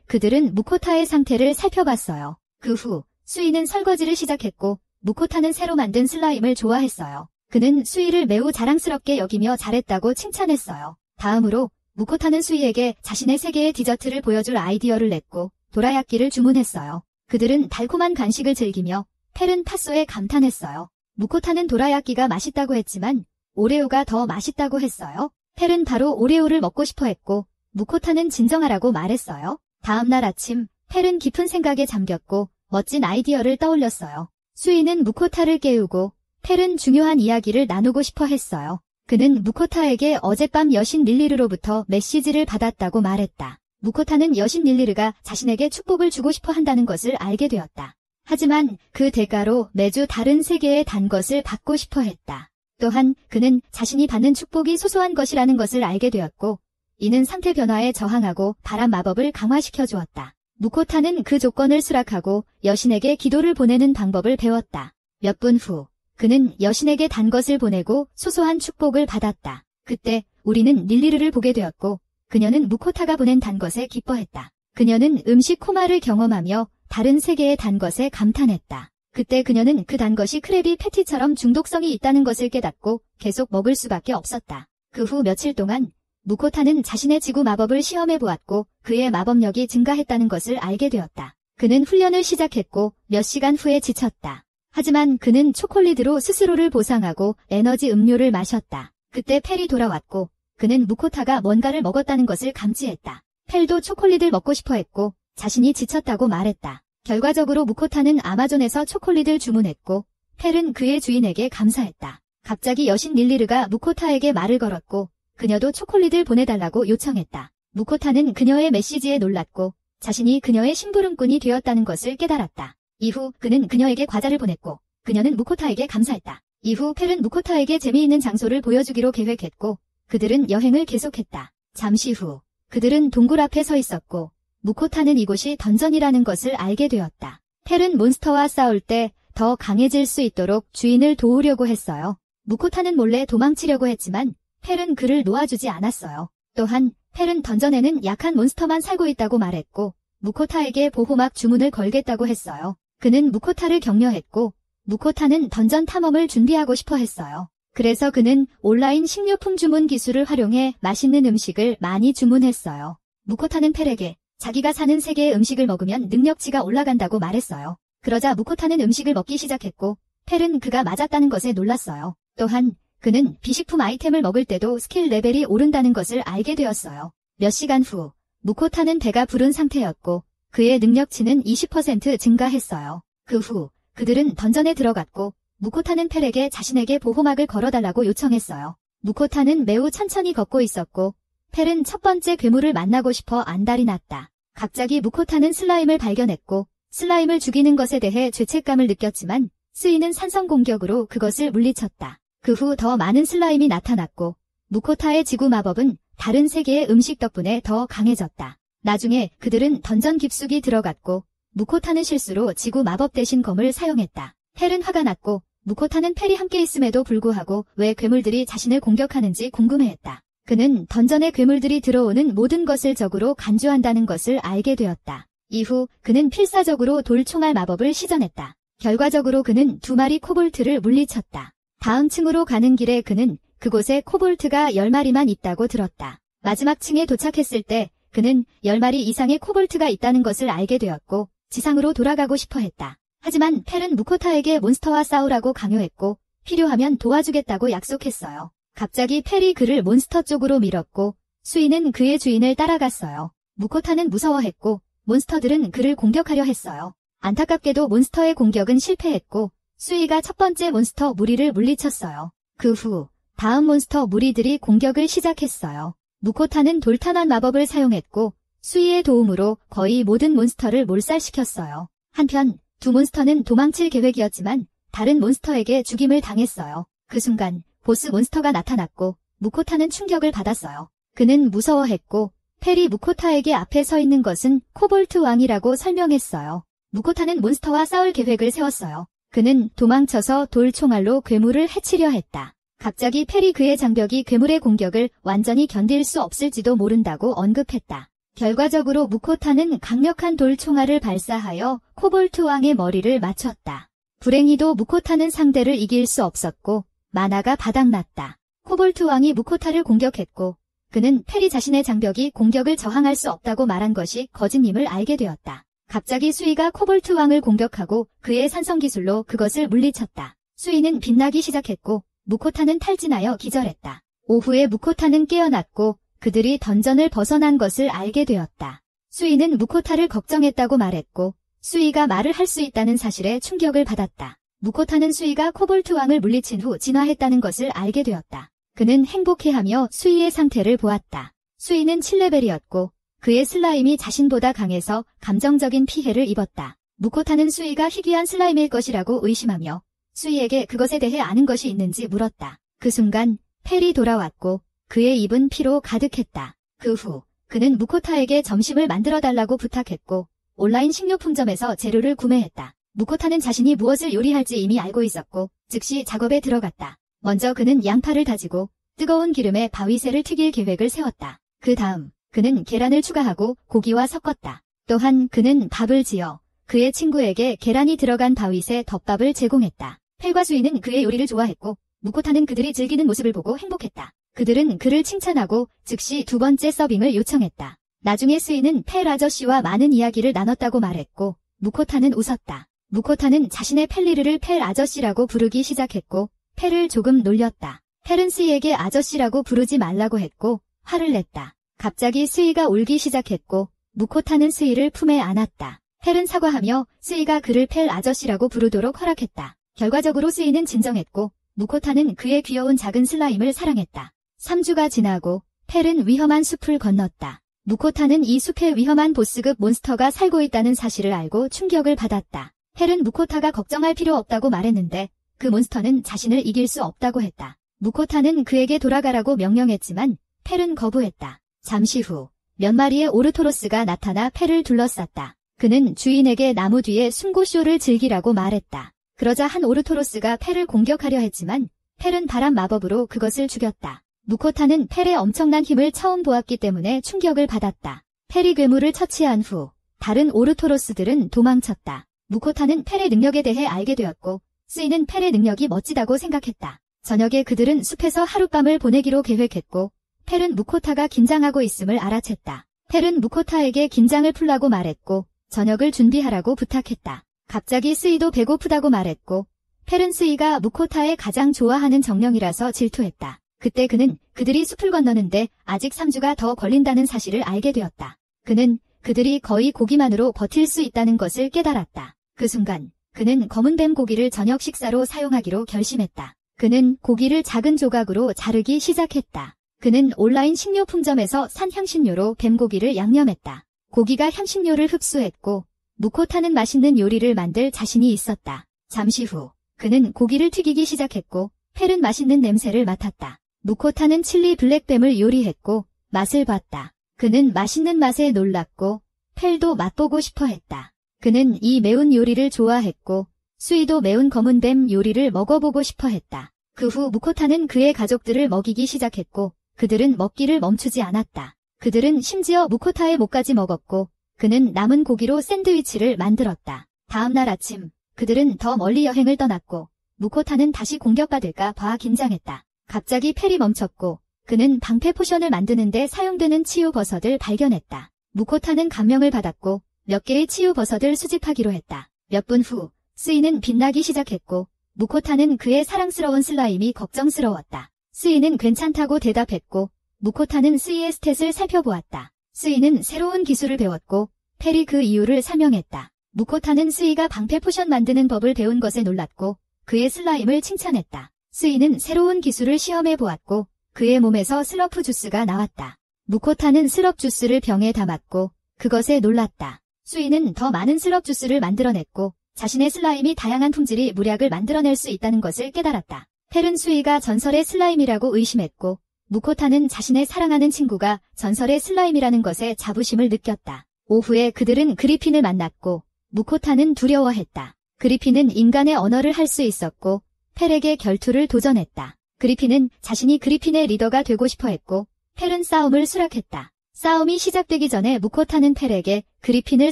그들은 무코타의 상태를 살펴봤어요. 그 후 스이는 설거지를 시작했고 무코타는 새로 만든 슬라임을 좋아했어요. 그는 스이를 매우 자랑스럽게 여기며 잘했다고 칭찬했어요. 다음으로 무코타는 스이에게 자신의 세계의 디저트를 보여줄 아이디어를 냈고 도라야끼를 주문했어요. 그들은 달콤한 간식을 즐기며 펠은 팥소에 감탄했어요. 무코타는 도라야끼가 맛있다고 했지만 오레오가 더 맛있다고 했어요. 펠은 바로 오레오를 먹고 싶어 했고 무코타는 진정하라고 말했어요. 다음 날 아침 펠은 깊은 생각에 잠겼고 멋진 아이디어를 떠올렸어요. 수이는 무코타를 깨우고 펠은 중요한 이야기를 나누고 싶어 했어요. 그는 무코타에게 어젯밤 여신 릴리르로부터 메시지를 받았다고 말했다. 무코타는 여신 릴리르가 자신에게 축복을 주고 싶어 한다는 것을 알게 되었다. 하지만 그 대가로 매주 다른 세계에 단 것을 받고 싶어 했다. 또한 그는 자신이 받는 축복이 소소한 것이라는 것을 알게 되었고 이는 상태 변화에 저항하고 바람 마법을 강화시켜 주었다. 무코타는 그 조건을 수락하고 여신에게 기도를 보내는 방법을 배웠다. 몇 분 후, 그는 여신에게 단 것을 보내고 소소한 축복을 받았다. 그때 우리는 닐리르를 보게 되었고 그녀는 무코타가 보낸 단 것에 기뻐했다. 그녀는 음식 코마를 경험하며 다른 세계의 단 것에 감탄했다. 그때 그녀는 그 단 것이 크래비 패티처럼 중독성이 있다는 것을 깨닫고 계속 먹을 수밖에 없었다. 그 후 며칠 동안 무코타는 자신의 지구 마법을 시험해 보았고 그의 마법력이 증가했다는 것을 알게 되었다. 그는 훈련을 시작했고 몇 시간 후에 지쳤다. 하지만 그는 초콜릿으로 스스로를 보상하고 에너지 음료를 마셨다. 그때 펠이 돌아왔고 그는 무코타가 뭔가를 먹었다는 것을 감지했다. 펠도 초콜릿을 먹고 싶어 했고 자신이 지쳤다고 말했다. 결과적으로 무코타는 아마존에서 초콜릿을 주문했고 펠은 그의 주인에게 감사했다. 갑자기 여신 닐리르가 무코타에게 말을 걸었고 그녀도 초콜릿을 보내달라고 요청했다. 무코타는 그녀의 메시지에 놀랐고 자신이 그녀의 심부름꾼이 되었다는 것을 깨달았다. 이후 그는 그녀에게 과자를 보냈고 그녀는 무코타에게 감사했다. 이후 펠은 무코타에게 재미있는 장소를 보여주기로 계획했고 그들은 여행을 계속했다. 잠시 후 그들은 동굴 앞에 서 있었고 무코타는 이곳이 던전이라는 것을 알게 되었다. 펠은 몬스터와 싸울 때 더 강해질 수 있도록 주인을 도우려고 했어요. 무코타는 몰래 도망치려고 했지만 펠은 그를 놓아주지 않았어요. 또한 펠은 던전에는 약한 몬스터만 살고 있다고 말했고 무코타에게 보호막 주문을 걸겠다고 했어요. 그는 무코타를 격려했고 무코타는 던전 탐험을 준비하고 싶어 했어요. 그래서 그는 온라인 식료품 주문 기술을 활용해 맛있는 음식을 많이 주문했어요. 무코타는 펠에게 자기가 사는 세계의 음식을 먹으면 능력치가 올라간다고 말했어요. 그러자 무코타는 음식을 먹기 시작했고 펠은 그가 맞았다는 것에 놀랐어요. 또한 그는 비식품 아이템을 먹을 때도 스킬 레벨이 오른다는 것을 알게 되었어요. 몇 시간 후 무코타는 배가 부른 상태였고 그의 능력치는 20% 증가했어요. 그 후 그들은 던전에 들어갔고 무코타는 펠에게 자신에게 보호막을 걸어달라고 요청했어요. 무코타는 매우 천천히 걷고 있었고 펠은 첫 번째 괴물을 만나고 싶어 안달이 났다. 갑자기 무코타는 슬라임을 발견했고 슬라임을 죽이는 것에 대해 죄책감을 느꼈지만 쓰이는 산성 공격으로 그것을 물리쳤다. 그 후 더 많은 슬라임이 나타났고 무코타의 지구 마법은 다른 세계의 음식 덕분에 더 강해졌다. 나중에 그들은 던전 깊숙이 들어갔고 무코타는 실수로 지구 마법 대신 검을 사용했다. 펠은 화가 났고 무코타는 펠이 함께 있음에도 불구하고 왜 괴물들이 자신을 공격하는지 궁금해했다. 그는 던전에 괴물들이 들어오는 모든 것을 적으로 간주한다는 것을 알게 되었다. 이후 그는 필사적으로 돌총알 마법을 시전했다. 결과적으로 그는 2마리 코볼트를 물리쳤다. 다음 층으로 가는 길에 그는 그곳에 코볼트가 10마리만 있다고 들었다. 마지막 층에 도착했을 때 그는 10마리 이상의 코볼트가 있다는 것을 알게 되었고 지상으로 돌아가고 싶어 했다. 하지만 펠은 무코타에게 몬스터와 싸우라고 강요했고 필요하면 도와주겠다고 약속했어요. 갑자기 펠이 그를 몬스터 쪽으로 밀었고 수이는 그의 주인을 따라갔어요. 무코타는 무서워했고 몬스터들은 그를 공격하려 했어요. 안타깝게도 몬스터의 공격은 실패했고 수이가 첫 번째 몬스터 무리를 물리쳤어요. 그 후 다음 몬스터 무리들이 공격을 시작했어요. 무코타는 돌탄환 마법을 사용했고 수이의 도움으로 거의 모든 몬스터를 몰살시켰어요. 한편 두 몬스터는 도망칠 계획이었지만 다른 몬스터에게 죽임을 당했어요. 그 순간 보스 몬스터가 나타났고 무코타는 충격을 받았어요. 그는 무서워했고 펠이 무코타에게 앞에 서 있는 것은 코볼트 왕이라고 설명했어요. 무코타는 몬스터와 싸울 계획을 세웠어요. 그는 도망쳐서 돌총알로 괴물을 해치려 했다. 갑자기 펠이 그의 장벽이 괴물의 공격을 완전히 견딜 수 없을지도 모른다고 언급했다. 결과적으로 무코타는 강력한 돌총알을 발사하여 코볼트 왕의 머리를 맞췄다. 불행히도 무코타는 상대를 이길 수 없었고 마나가 바닥났다. 코볼트 왕이 무코타를 공격했고 그는 펠이 자신의 장벽이 공격을 저항할 수 없다고 말한 것이 거짓임을 알게 되었다. 갑자기 수이가 코볼트 왕을 공격하고 그의 산성 기술로 그것을 물리쳤다. 수이는 빛나기 시작했고 무코타는 탈진하여 기절했다. 오후에 무코타는 깨어났고 그들이 던전을 벗어난 것을 알게 되었다. 수이는 무코타를 걱정했다고 말했고 수이가 말을 할 수 있다는 사실에 충격을 받았다. 무코타는 수이가 코볼트 왕을 물리친 후 진화했다는 것을 알게 되었다. 그는 행복해하며 수이의 상태를 보았다. 수이는 7레벨이었고 그의 슬라임이 자신보다 강해서 감정적인 피해를 입었다. 무코타는 수이가 희귀한 슬라임일 것이라고 의심하며 수이에게 그것에 대해 아는 것이 있는지 물었다. 그 순간 펠이 돌아왔고 그의 입은 피로 가득했다. 그 후 그는 무코타에게 점심을 만들어달라고 부탁했고 온라인 식료품점에서 재료를 구매했다. 무코타는 자신이 무엇을 요리할지 이미 알고 있었고 즉시 작업에 들어갔다. 먼저 그는 양파를 다지고 뜨거운 기름에 바위새를 튀길 계획을 세웠다. 그 다음 그는 계란을 추가하고 고기와 섞었다. 또한 그는 밥을 지어 그의 친구에게 계란이 들어간 바위새 덮밥을 제공했다. 펠과 수이는 그의 요리를 좋아했고 무코타는 그들이 즐기는 모습을 보고 행복했다. 그들은 그를 칭찬하고 즉시 두 번째 서빙을 요청했다. 나중에 수이는 펠 아저씨와 많은 이야기를 나눴다고 말했고 무코타는 웃었다. 무코타는 자신의 펠리르를 펠 아저씨라고 부르기 시작했고 펠을 조금 놀렸다. 펠은 수이에게 아저씨라고 부르지 말라고 했고 화를 냈다. 갑자기 수이가 울기 시작했고 무코타는 수이를 품에 안았다. 펠은 사과하며 수이가 그를 펠 아저씨라고 부르도록 허락했다. 결과적으로 수이는 진정했고 무코타는 그의 귀여운 작은 슬라임을 사랑했다. 3주가 지나고 펠은 위험한 숲을 건넜다. 무코타는 이 숲에 위험한 보스급 몬스터가 살고 있다는 사실을 알고 충격을 받았다. 펠은 무코타가 걱정할 필요 없다고 말했는데 그 몬스터는 자신을 이길 수 없다고 했다. 무코타는 그에게 돌아가라고 명령했지만 펠은 거부했다. 잠시 후 몇 마리의 오르토로스가 나타나 펠을 둘러쌌다. 그는 주인에게 나무 뒤에 숨고쇼를 즐기라고 말했다. 그러자 한 오르토로스가 펠을 공격하려 했지만 펠은 바람 마법으로 그것을 죽였다. 무코타는 펠의 엄청난 힘을 처음 보았기 때문에 충격을 받았다. 펠이 괴물을 처치한 후 다른 오르토로스들은 도망쳤다. 무코타는 펠의 능력에 대해 알게 되었고 수이는 펠의 능력이 멋지다고 생각했다. 저녁에 그들은 숲에서 하룻밤을 보내기로 계획했고 펠은 무코타가 긴장하고 있음을 알아챘다. 펠은 무코타에게 긴장을 풀라고 말했고 저녁을 준비하라고 부탁했다. 갑자기 수이도 배고프다고 말했고 펠은 수이가 무코타의 가장 좋아하는 정령이라서 질투했다. 그때 그는 그들이 숲을 건너는데 아직 3주가 더 걸린다는 사실을 알게 되었다. 그는 그들이 거의 고기만으로 버틸 수 있다는 것을 깨달았다. 그 순간 그는 검은 뱀 고기를 저녁 식사로 사용하기로 결심했다. 그는 고기를 작은 조각으로 자르기 시작했다. 그는 온라인 식료품점에서 산 향신료로 뱀고기를 양념했다. 고기가 향신료를 흡수했고 무코타는 맛있는 요리를 만들 자신이 있었다. 잠시 후 그는 고기를 튀기기 시작했고 펠은 맛있는 냄새를 맡았다. 무코타는 칠리 블랙뱀을 요리했고 맛을 봤다. 그는 맛있는 맛에 놀랐고 펠도 맛보고 싶어 했다. 그는 이 매운 요리를 좋아했고 수이도 매운 검은 뱀 요리를 먹어보고 싶어 했다. 그 후 무코타는 그의 가족들을 먹이기 시작했고 그들은 먹기를 멈추지 않았다. 그들은 심지어 무코타의 목까지 먹었고 그는 남은 고기로 샌드위치를 만들었다. 다음 날 아침 그들은 더 멀리 여행을 떠났고 무코타는 다시 공격받을까 봐 긴장했다. 갑자기 펠이 멈췄고 그는 방패 포션을 만드는데 사용되는 치유 버섯을 발견했다. 무코타는 감명을 받았고 몇 개의 치유 버섯을 수집하기로 했다. 몇 분 후 수이는 빛나기 시작했고 무코타는 그의 사랑스러운 슬라임이 걱정스러웠다. 수이는 괜찮다고 대답했고 무코타는 수이의 스탯을 살펴보았다. 수이는 새로운 기술을 배웠고 펠이 그 이유를 설명했다. 무코타는 수이가 방패 포션 만드는 법을 배운 것에 놀랐고 그의 슬라임을 칭찬했다. 수이는 새로운 기술을 시험해 보았고 그의 몸에서 슬러프 주스가 나왔다. 무코타는 슬럽 주스를 병에 담았고 그것에 놀랐다. 수이는 더 많은 슬럽 주스를 만들어냈고 자신의 슬라임이 다양한 품질이 물약을 만들어낼 수 있다는 것을 깨달았다. 펠은 수이가 전설의 슬라임이라고 의심했고 무코타는 자신의 사랑하는 친구가 전설의 슬라임이라는 것에 자부심을 느꼈다. 오후에 그들은 그리핀을 만났고 무코타는 두려워했다. 그리핀은 인간의 언어를 할 수 있었고 펠에게 결투를 도전했다. 그리핀은 자신이 그리핀의 리더가 되고 싶어 했고 펠은 싸움을 수락했다. 싸움이 시작되기 전에 무코타는 펠에게 그리핀을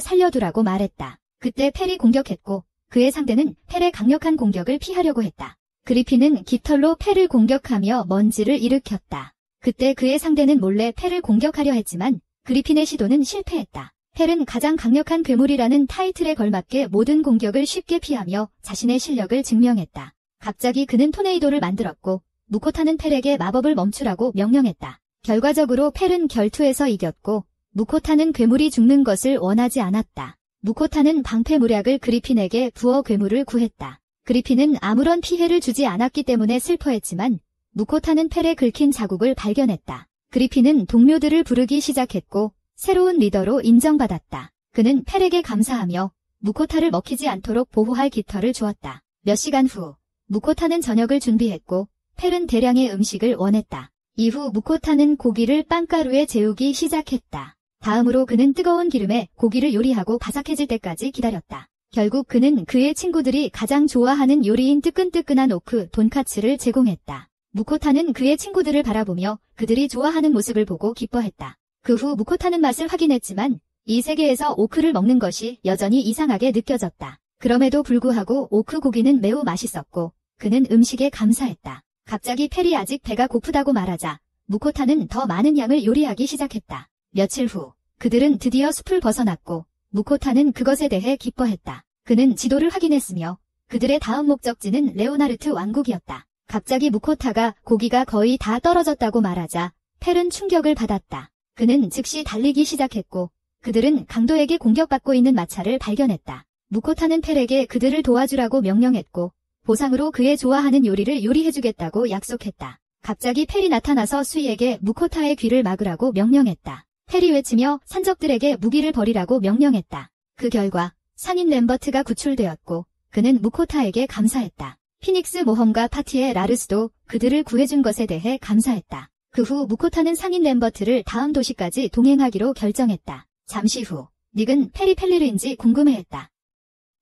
살려두라고 말했다. 그때 펠이 공격했고 그의 상대는 펠의 강력한 공격을 피하려고 했다. 그리핀은 깃털로 펠을 공격하며 먼지를 일으켰다. 그때 그의 상대는 몰래 펠을 공격하려 했지만 그리핀의 시도는 실패했다. 펠은 가장 강력한 괴물이라는 타이틀에 걸맞게 모든 공격을 쉽게 피하며 자신의 실력을 증명했다. 갑자기 그는 토네이도를 만들었고 무코타는 펠에게 마법을 멈추라고 명령했다. 결과적으로 펠은 결투에서 이겼고 무코타는 괴물이 죽는 것을 원하지 않았다. 무코타는 방패 물약을 그리핀에게 부어 괴물을 구했다. 그리핀은 아무런 피해를 주지 않았기 때문에 슬퍼했지만 무코타는 펠에 긁힌 자국을 발견했다. 그리핀은 동료들을 부르기 시작했고 새로운 리더로 인정받았다. 그는 펠에게 감사하며 무코타를 먹히지 않도록 보호할 깃털을 주었다. 몇 시간 후 무코타는 저녁을 준비했고 펠은 대량의 음식을 원했다. 이후 무코타는 고기를 빵가루에 재우기 시작했다. 다음으로 그는 뜨거운 기름에 고기를 요리하고 바삭해질 때까지 기다렸다. 결국 그는 그의 친구들이 가장 좋아하는 요리인 뜨끈뜨끈한 오크 돈카츠를 제공했다. 무코타는 그의 친구들을 바라보며 그들이 좋아하는 모습을 보고 기뻐했다. 그 후 무코타는 맛을 확인했지만 이 세계에서 오크를 먹는 것이 여전히 이상하게 느껴졌다. 그럼에도 불구하고 오크 고기는 매우 맛있었고 그는 음식에 감사했다. 갑자기 펠이 아직 배가 고프다고 말하자 무코타는 더 많은 양을 요리하기 시작했다. 며칠 후 그들은 드디어 숲을 벗어났고 무코타는 그것에 대해 기뻐했다. 그는 지도를 확인했으며 그들의 다음 목적지는 레오나르트 왕국이었다. 갑자기 무코타가 고기가 거의 다 떨어졌다고 말하자 펠은 충격을 받았다. 그는 즉시 달리기 시작했고 그들은 강도에게 공격받고 있는 마차를 발견했다. 무코타는 펠에게 그들을 도와주라고 명령했고 보상으로 그의 좋아하는 요리를 요리해주겠다고 약속했다. 갑자기 펠이 나타나서 수이에게 무코타의 귀를 막으라고 명령했다. 펠이 외치며 산적들에게 무기를 버리라고 명령했다. 그 결과 상인 램버트가 구출되었고 그는 무코타에게 감사했다. 피닉스 모험가 파티의 라르스도 그들을 구해준 것에 대해 감사했다. 그 후 무코타는 상인 램버트를 다음 도시까지 동행하기로 결정했다. 잠시 후 닉은 펠이 펠리르인지 궁금해했다.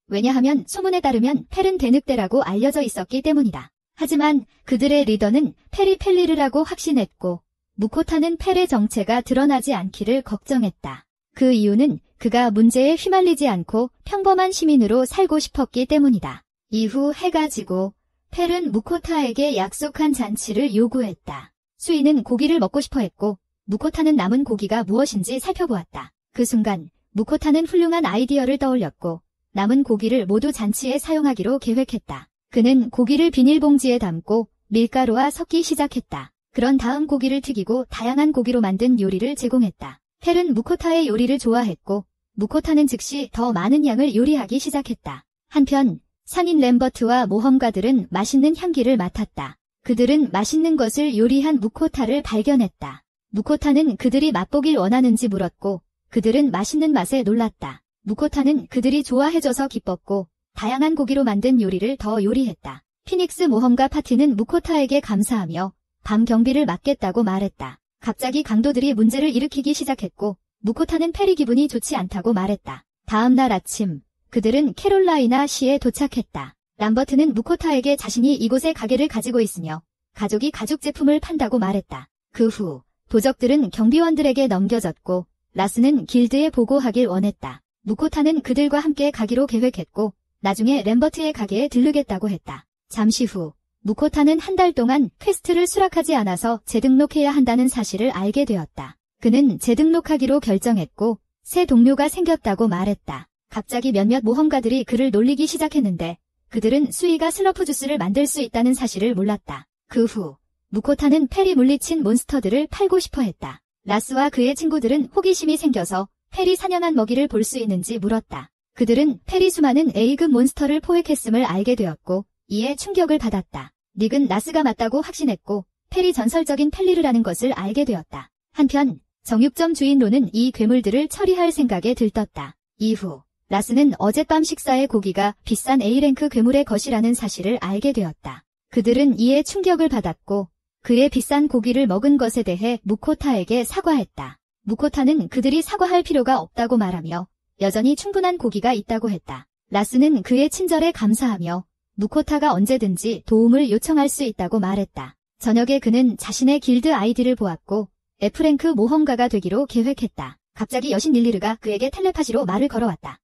왜냐하면 소문에 따르면 펠은 대늑대라고 알려져 있었기 때문이다. 하지만 그들의 리더는 펠이 펠리르라고 확신했고 무코타는 펠의 정체가 드러나지 않기를 걱정했다. 그 이유는 그가 문제에 휘말리지 않고 평범한 시민으로 살고 싶었기 때문이다. 이후 해가 지고 펠은 무코타에게 약속한 잔치를 요구했다. 수이는 고기를 먹고 싶어 했고 무코타는 남은 고기가 무엇인지 살펴보았다. 그 순간 무코타는 훌륭한 아이디어를 떠올렸고 남은 고기를 모두 잔치에 사용하기로 계획했다. 그는 고기를 비닐봉지에 담고 밀가루와 섞기 시작했다. 그런 다음 고기를 튀기고 다양한 고기로 만든 요리를 제공했다. 펠은 무코타의 요리를 좋아했고 무코타는 즉시 더 많은 양을 요리하기 시작했다. 한편 상인 램버트와 모험가들은 맛있는 향기를 맡았다. 그들은 맛있는 것을 요리한 무코타를 발견했다. 무코타는 그들이 맛보길 원하는지 물었고 그들은 맛있는 맛에 놀랐다. 무코타는 그들이 좋아해줘서 기뻤고 다양한 고기로 만든 요리를 더 요리했다. 피닉스 모험가 파티는 무코타에게 감사하며 밤 경비를 맡겠다고 말했다. 갑자기 강도들이 문제를 일으키기 시작했고 무코타는 펠이 기분이 좋지 않다고 말했다. 다음 날 아침 그들은 캐롤라이나 시에 도착했다. 람버트는 무코타에게 자신이 이곳에 가게를 가지고 있으며 가족이 가죽 제품을 판다고 말했다. 그 후 도적들은 경비원들에게 넘겨졌고 라스는 길드에 보고하길 원했다. 무코타는 그들과 함께 가기로 계획했고 나중에 램버트의 가게에 들르겠다고 했다. 잠시 후 무코타는 한 달 동안 퀘스트를 수락하지 않아서 재등록해야 한다는 사실을 알게 되었다. 그는 재등록하기로 결정했고 새 동료가 생겼다고 말했다. 갑자기 몇몇 모험가들이 그를 놀리기 시작했는데 그들은 수이가 슬러프 주스를 만들 수 있다는 사실을 몰랐다. 그 후 무코타는 펠이 물리친 몬스터들을 팔고 싶어 했다. 라스와 그의 친구들은 호기심이 생겨서 펠이 사냥한 먹이를 볼 수 있는지 물었다. 그들은 펠이 수많은 A급 몬스터를 포획했음을 알게 되었고 이에 충격을 받았다. 닉은 라스가 맞다고 확신했고 펠이 전설적인 펠리르라는 것을 알게 되었다. 한편 정육점 주인 로는 이 괴물들을 처리할 생각에 들떴다. 이후 라스는 어젯밤 식사의 고기가 비싼 A랭크 괴물의 것이라는 사실을 알게 되었다. 그들은 이에 충격을 받았고 그의 비싼 고기를 먹은 것에 대해 무코타에게 사과했다. 무코타는 그들이 사과할 필요가 없다고 말하며 여전히 충분한 고기가 있다고 했다. 라스는 그의 친절에 감사하며 무코타가 언제든지 도움을 요청할 수 있다고 말했다. 저녁에 그는 자신의 길드 아이디를 보았고 F랭크 모험가가 되기로 계획했다. 갑자기 여신 릴리르가 그에게 텔레파시로 말을 걸어왔다.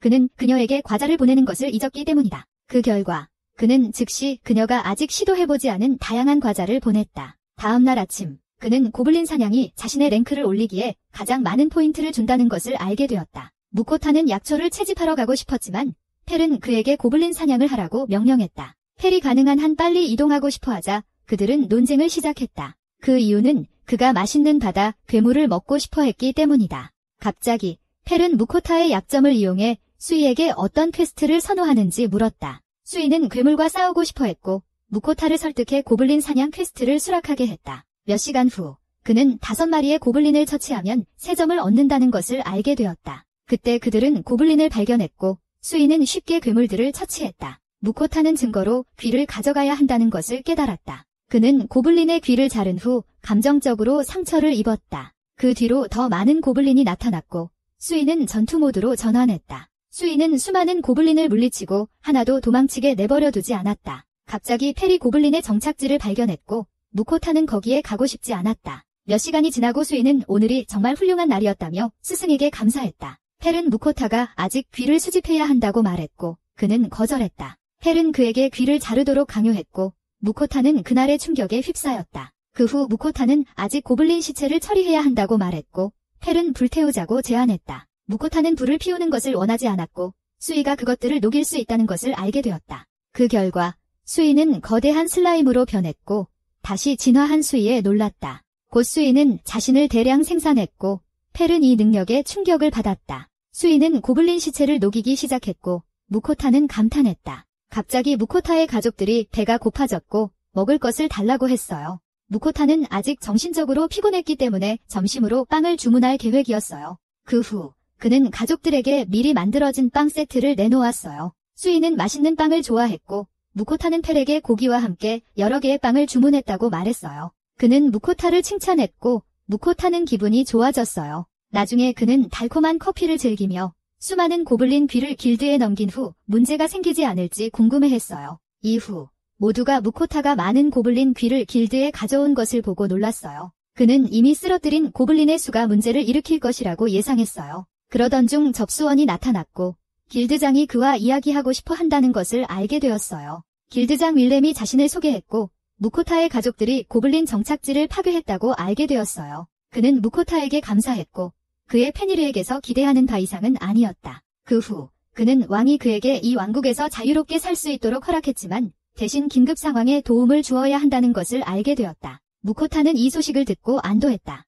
그는 그녀에게 과자를 보내는 것을 잊었기 때문이다. 그 결과 그는 즉시 그녀가 아직 시도해보지 않은 다양한 과자를 보냈다. 다음 날 아침 그는 고블린 사냥이 자신의 랭크를 올리기에 가장 많은 포인트를 준다는 것을 알게 되었다. 무코타는 약초를 채집하러 가고 싶었지만 펠은 그에게 고블린 사냥을 하라고 명령했다. 펠이 가능한 한 빨리 이동하고 싶어하자 그들은 논쟁을 시작했다. 그 이유는 그가 맛있는 바다 괴물을 먹고 싶어 했기 때문이다. 갑자기 펠은 무코타의 약점을 이용해 수이에게 어떤 퀘스트를 선호하는지 물었다. 수이는 괴물과 싸우고 싶어 했고 무코타를 설득해 고블린 사냥 퀘스트를 수락하게 했다. 몇 시간 후 그는 5마리의 고블린을 처치하면 3점을 얻는다는 것을 알게 되었다. 그때 그들은 고블린을 발견했고 수이는 쉽게 괴물들을 처치했다. 무코타는 증거로 귀를 가져가야 한다는 것을 깨달았다. 그는 고블린의 귀를 자른 후 감정적으로 상처를 입었다. 그 뒤로 더 많은 고블린이 나타났고 수인은 전투 모드로 전환했다. 수인은 수많은 고블린을 물리치고 하나도 도망치게 내버려두지 않았다. 갑자기 페리 고블린의 정착지를 발견했고 무코타는 거기에 가고 싶지 않았다. 몇 시간이 지나고 수인은 오늘이 정말 훌륭한 날이었다며 스승에게 감사했다. 펠은 무코타가 아직 귀를 수집해야 한다고 말했고 그는 거절했다. 펠은 그에게 귀를 자르도록 강요했고 무코타는 그날의 충격에 휩싸였다. 그 후 무코타는 아직 고블린 시체를 처리해야 한다고 말했고 펠은 불태우자고 제안했다. 무코타는 불을 피우는 것을 원하지 않았고 수이가 그것들을 녹일 수 있다는 것을 알게 되었다. 그 결과 수이는 거대한 슬라임으로 변했고 다시 진화한 수이에 놀랐다. 곧 수이는 자신을 대량 생산했고 펠은 이 능력에 충격을 받았다. 수이는 고블린 시체를 녹이기 시작했고 무코타는 감탄했다. 갑자기 무코타의 가족들이 배가 고파졌고 먹을 것을 달라고 했어요. 무코타는 아직 정신적으로 피곤했기 때문에 점심으로 빵을 주문할 계획이었어요. 그 후 그는 가족들에게 미리 만들어진 빵 세트를 내놓았어요. 수이는 맛있는 빵을 좋아했고 무코타는 펠에게 고기와 함께 여러 개의 빵을 주문했다고 말했어요. 그는 무코타를 칭찬했고 무코타는 기분이 좋아졌어요. 나중에 그는 달콤한 커피를 즐기며 수많은 고블린 귀를 길드에 넘긴 후 문제가 생기지 않을지 궁금해했어요. 이후 모두가 무코타가 많은 고블린 귀를 길드에 가져온 것을 보고 놀랐어요. 그는 이미 쓰러뜨린 고블린의 수가 문제를 일으킬 것이라고 예상했어요. 그러던 중 접수원이 나타났고 길드장이 그와 이야기하고 싶어 한다는 것을 알게 되었어요. 길드장 윌렘이 자신을 소개했고 무코타의 가족들이 고블린 정착지를 파괴했다고 알게 되었어요. 그는 무코타에게 감사했고 그의 페니르에게서 기대하는 바 이상은 아니었다. 그 후 그는 왕이 그에게 이 왕국에서 자유롭게 살 수 있도록 허락했지만 대신 긴급 상황에 도움을 주어야 한다는 것을 알게 되었다. 무코타는 이 소식을 듣고 안도했다.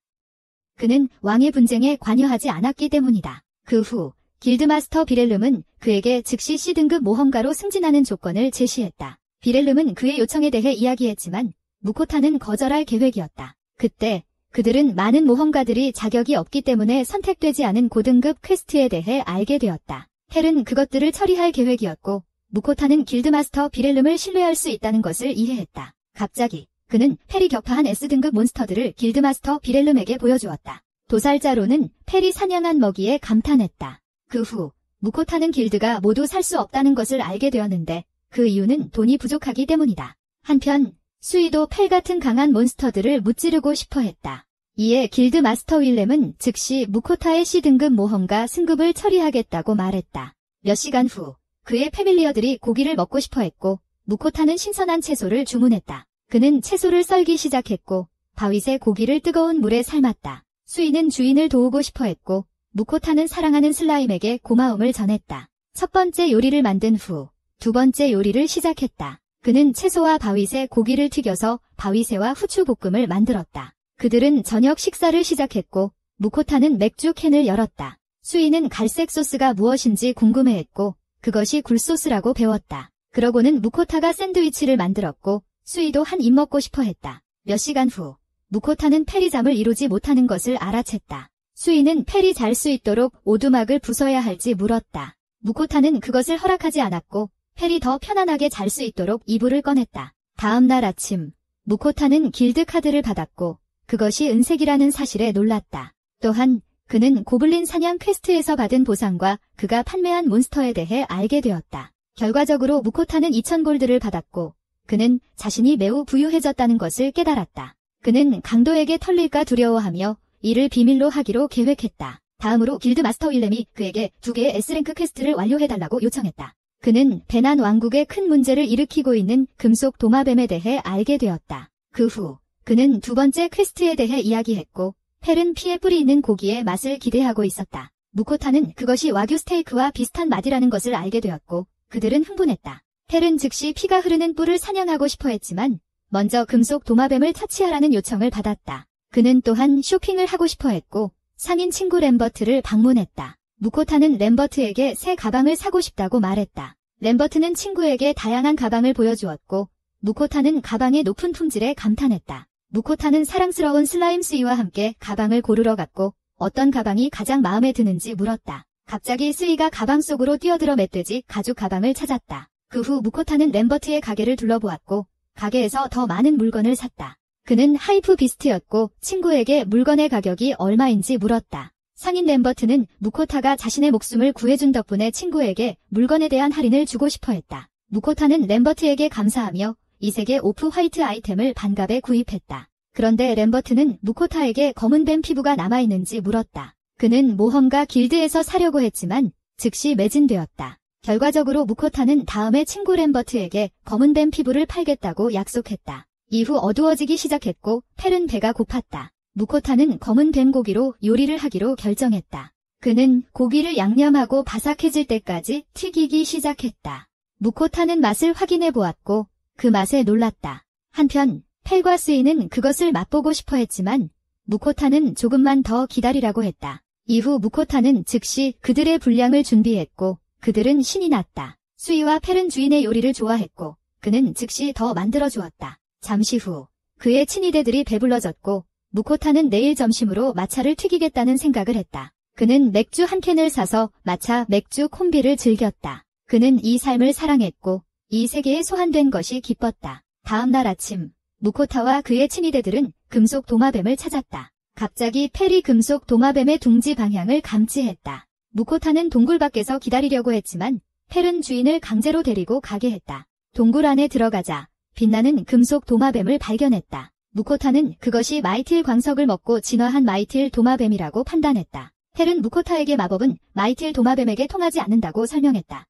그는 왕의 분쟁에 관여하지 않았기 때문이다. 그 후 길드마스터 비렐름은 그에게 즉시 C등급 모험가로 승진하는 조건을 제시했다. 비렐름은 그의 요청에 대해 이야기했지만 무코타는 거절할 계획이었다. 그때 그들은 많은 모험가들이 자격이 없기 때문에 선택되지 않은 고등급 퀘스트에 대해 알게 되었다. 펠은 그것들을 처리할 계획이었고 무코타는 길드마스터 비렐름을 신뢰할 수 있다는 것을 이해했다. 갑자기 그는 펠이 격파한 S등급 몬스터들을 길드마스터 비렐름에게 보여주었다. 도살자로는 펠이 사냥한 먹이에 감탄했다. 그 후 무코타는 길드가 모두 살 수 없다는 것을 알게 되었는데 그 이유는 돈이 부족하기 때문이다. 한편 수이도 펠 같은 강한 몬스터들을 무찌르고 싶어 했다. 이에 길드 마스터 윌렘은 즉시 무코타의 C등급 모험가 승급을 처리하겠다고 말했다. 몇 시간 후 그의 패밀리어들이 고기를 먹고 싶어 했고 무코타는 신선한 채소를 주문했다. 그는 채소를 썰기 시작했고 바윗에 고기를 뜨거운 물에 삶았다. 수이는 주인을 도우고 싶어 했고 무코타는 사랑하는 슬라임에게 고마움을 전했다. 첫 번째 요리를 만든 후 두 번째 요리를 시작했다. 그는 채소와 바윗에 고기를 튀겨서 바윗새와 후추 볶음을 만들었다. 그들은 저녁 식사를 시작했고 무코타는 맥주 캔을 열었다. 수이는 갈색 소스가 무엇인지 궁금해했고 그것이 굴소스라고 배웠다. 그러고는 무코타가 샌드위치를 만들었고 수이도 한 입 먹고 싶어 했다. 몇 시간 후 무코타는 펠이 잠을 이루지 못하는 것을 알아챘다. 수이는 펠이 잘 수 있도록 오두막을 부숴야 할지 물었다. 무코타는 그것을 허락하지 않았고 펠이 더 편안하게 잘 수 있도록 이불을 꺼냈다. 다음 날 아침 무코타는 길드 카드를 받았고 그것이 은색이라는 사실에 놀랐다. 또한 그는 고블린 사냥 퀘스트에서 받은 보상과 그가 판매한 몬스터에 대해 알게 되었다. 결과적으로 무코타는 2000골드를 받았고 그는 자신이 매우 부유해졌다는 것을 깨달았다. 그는 강도에게 털릴까 두려워하며 이를 비밀로 하기로 계획했다. 다음으로 길드 마스터 윌렘이 그에게 2개의 S랭크 퀘스트를 완료해달라고 요청했다. 그는 베난 왕국에 큰 문제를 일으키고 있는 금속 도마뱀에 대해 알게 되었다. 그 후 그는 두 번째 퀘스트에 대해 이야기했고 펠은 피에 뿌리 있는 고기의 맛을 기대하고 있었다. 무코타는 그것이 와규 스테이크와 비슷한 맛이라는 것을 알게 되었고 그들은 흥분했다. 펠은 즉시 피가 흐르는 뿔을 사냥하고 싶어 했지만 먼저 금속 도마뱀을 터치하라는 요청을 받았다. 그는 또한 쇼핑을 하고 싶어 했고 상인 친구 램버트를 방문했다. 무코타는 램버트에게 새 가방을 사고 싶다고 말했다. 램버트는 친구에게 다양한 가방을 보여주었고 무코타는 가방의 높은 품질에 감탄했다. 무코타는 사랑스러운 슬라임 스이와 함께 가방을 고르러 갔고 어떤 가방이 가장 마음에 드는지 물었다. 갑자기 스이가 가방 속으로 뛰어들어 멧돼지 가죽 가방을 찾았다. 그 후 무코타는 램버트의 가게를 둘러보았고 가게에서 더 많은 물건을 샀다. 그는 하이프 비스트였고 친구에게 물건의 가격이 얼마인지 물었다. 상인 램버트는 무코타가 자신의 목숨을 구해준 덕분에 친구에게 물건에 대한 할인을 주고 싶어 했다. 무코타는 램버트에게 감사하며 이 색의 오프 화이트 아이템을 반값에 구입했다. 그런데 램버트는 무코타에게 검은 뱀 피부가 남아있는지 물었다. 그는 모험가 길드에서 사려고 했지만 즉시 매진되었다. 결과적으로 무코타는 다음에 친구 램버트에게 검은 뱀 피부를 팔겠다고 약속했다. 이후 어두워지기 시작했고 펠은 배가 고팠다. 무코타는 검은 뱀 고기로 요리를 하기로 결정했다. 그는 고기를 양념하고 바삭해질 때까지 튀기기 시작했다. 무코타는 맛을 확인해 보았고 그 맛에 놀랐다. 한편 펠과 스이는 그것을 맛보고 싶어 했지만 무코타는 조금만 더 기다리라고 했다. 이후 무코타는 즉시 그들의 분량을 준비했고 그들은 신이 났다. 스이와 펠은 주인의 요리를 좋아했고 그는 즉시 더 만들어주었다. 잠시 후 그의 친위대들이 배불러졌고 무코타는 내일 점심으로 마차를 튀기겠다는 생각을 했다. 그는 맥주 한 캔을 사서 마차 맥주 콤비를 즐겼다. 그는 이 삶을 사랑했고 이 세계에 소환된 것이 기뻤다. 다음 날 아침 무코타와 그의 친위대들은 금속 도마뱀을 찾았다. 갑자기 펠이 금속 도마뱀의 둥지 방향을 감지했다. 무코타는 동굴 밖에서 기다리려고 했지만 펠은 주인을 강제로 데리고 가게 했다. 동굴 안에 들어가자 빛나는 금속 도마뱀을 발견했다. 무코타는 그것이 마이틸 광석을 먹고 진화한 마이틸 도마뱀이라고 판단했다. 펠은 무코타에게 마법은 마이틸 도마뱀에게 통하지 않는다고 설명했다.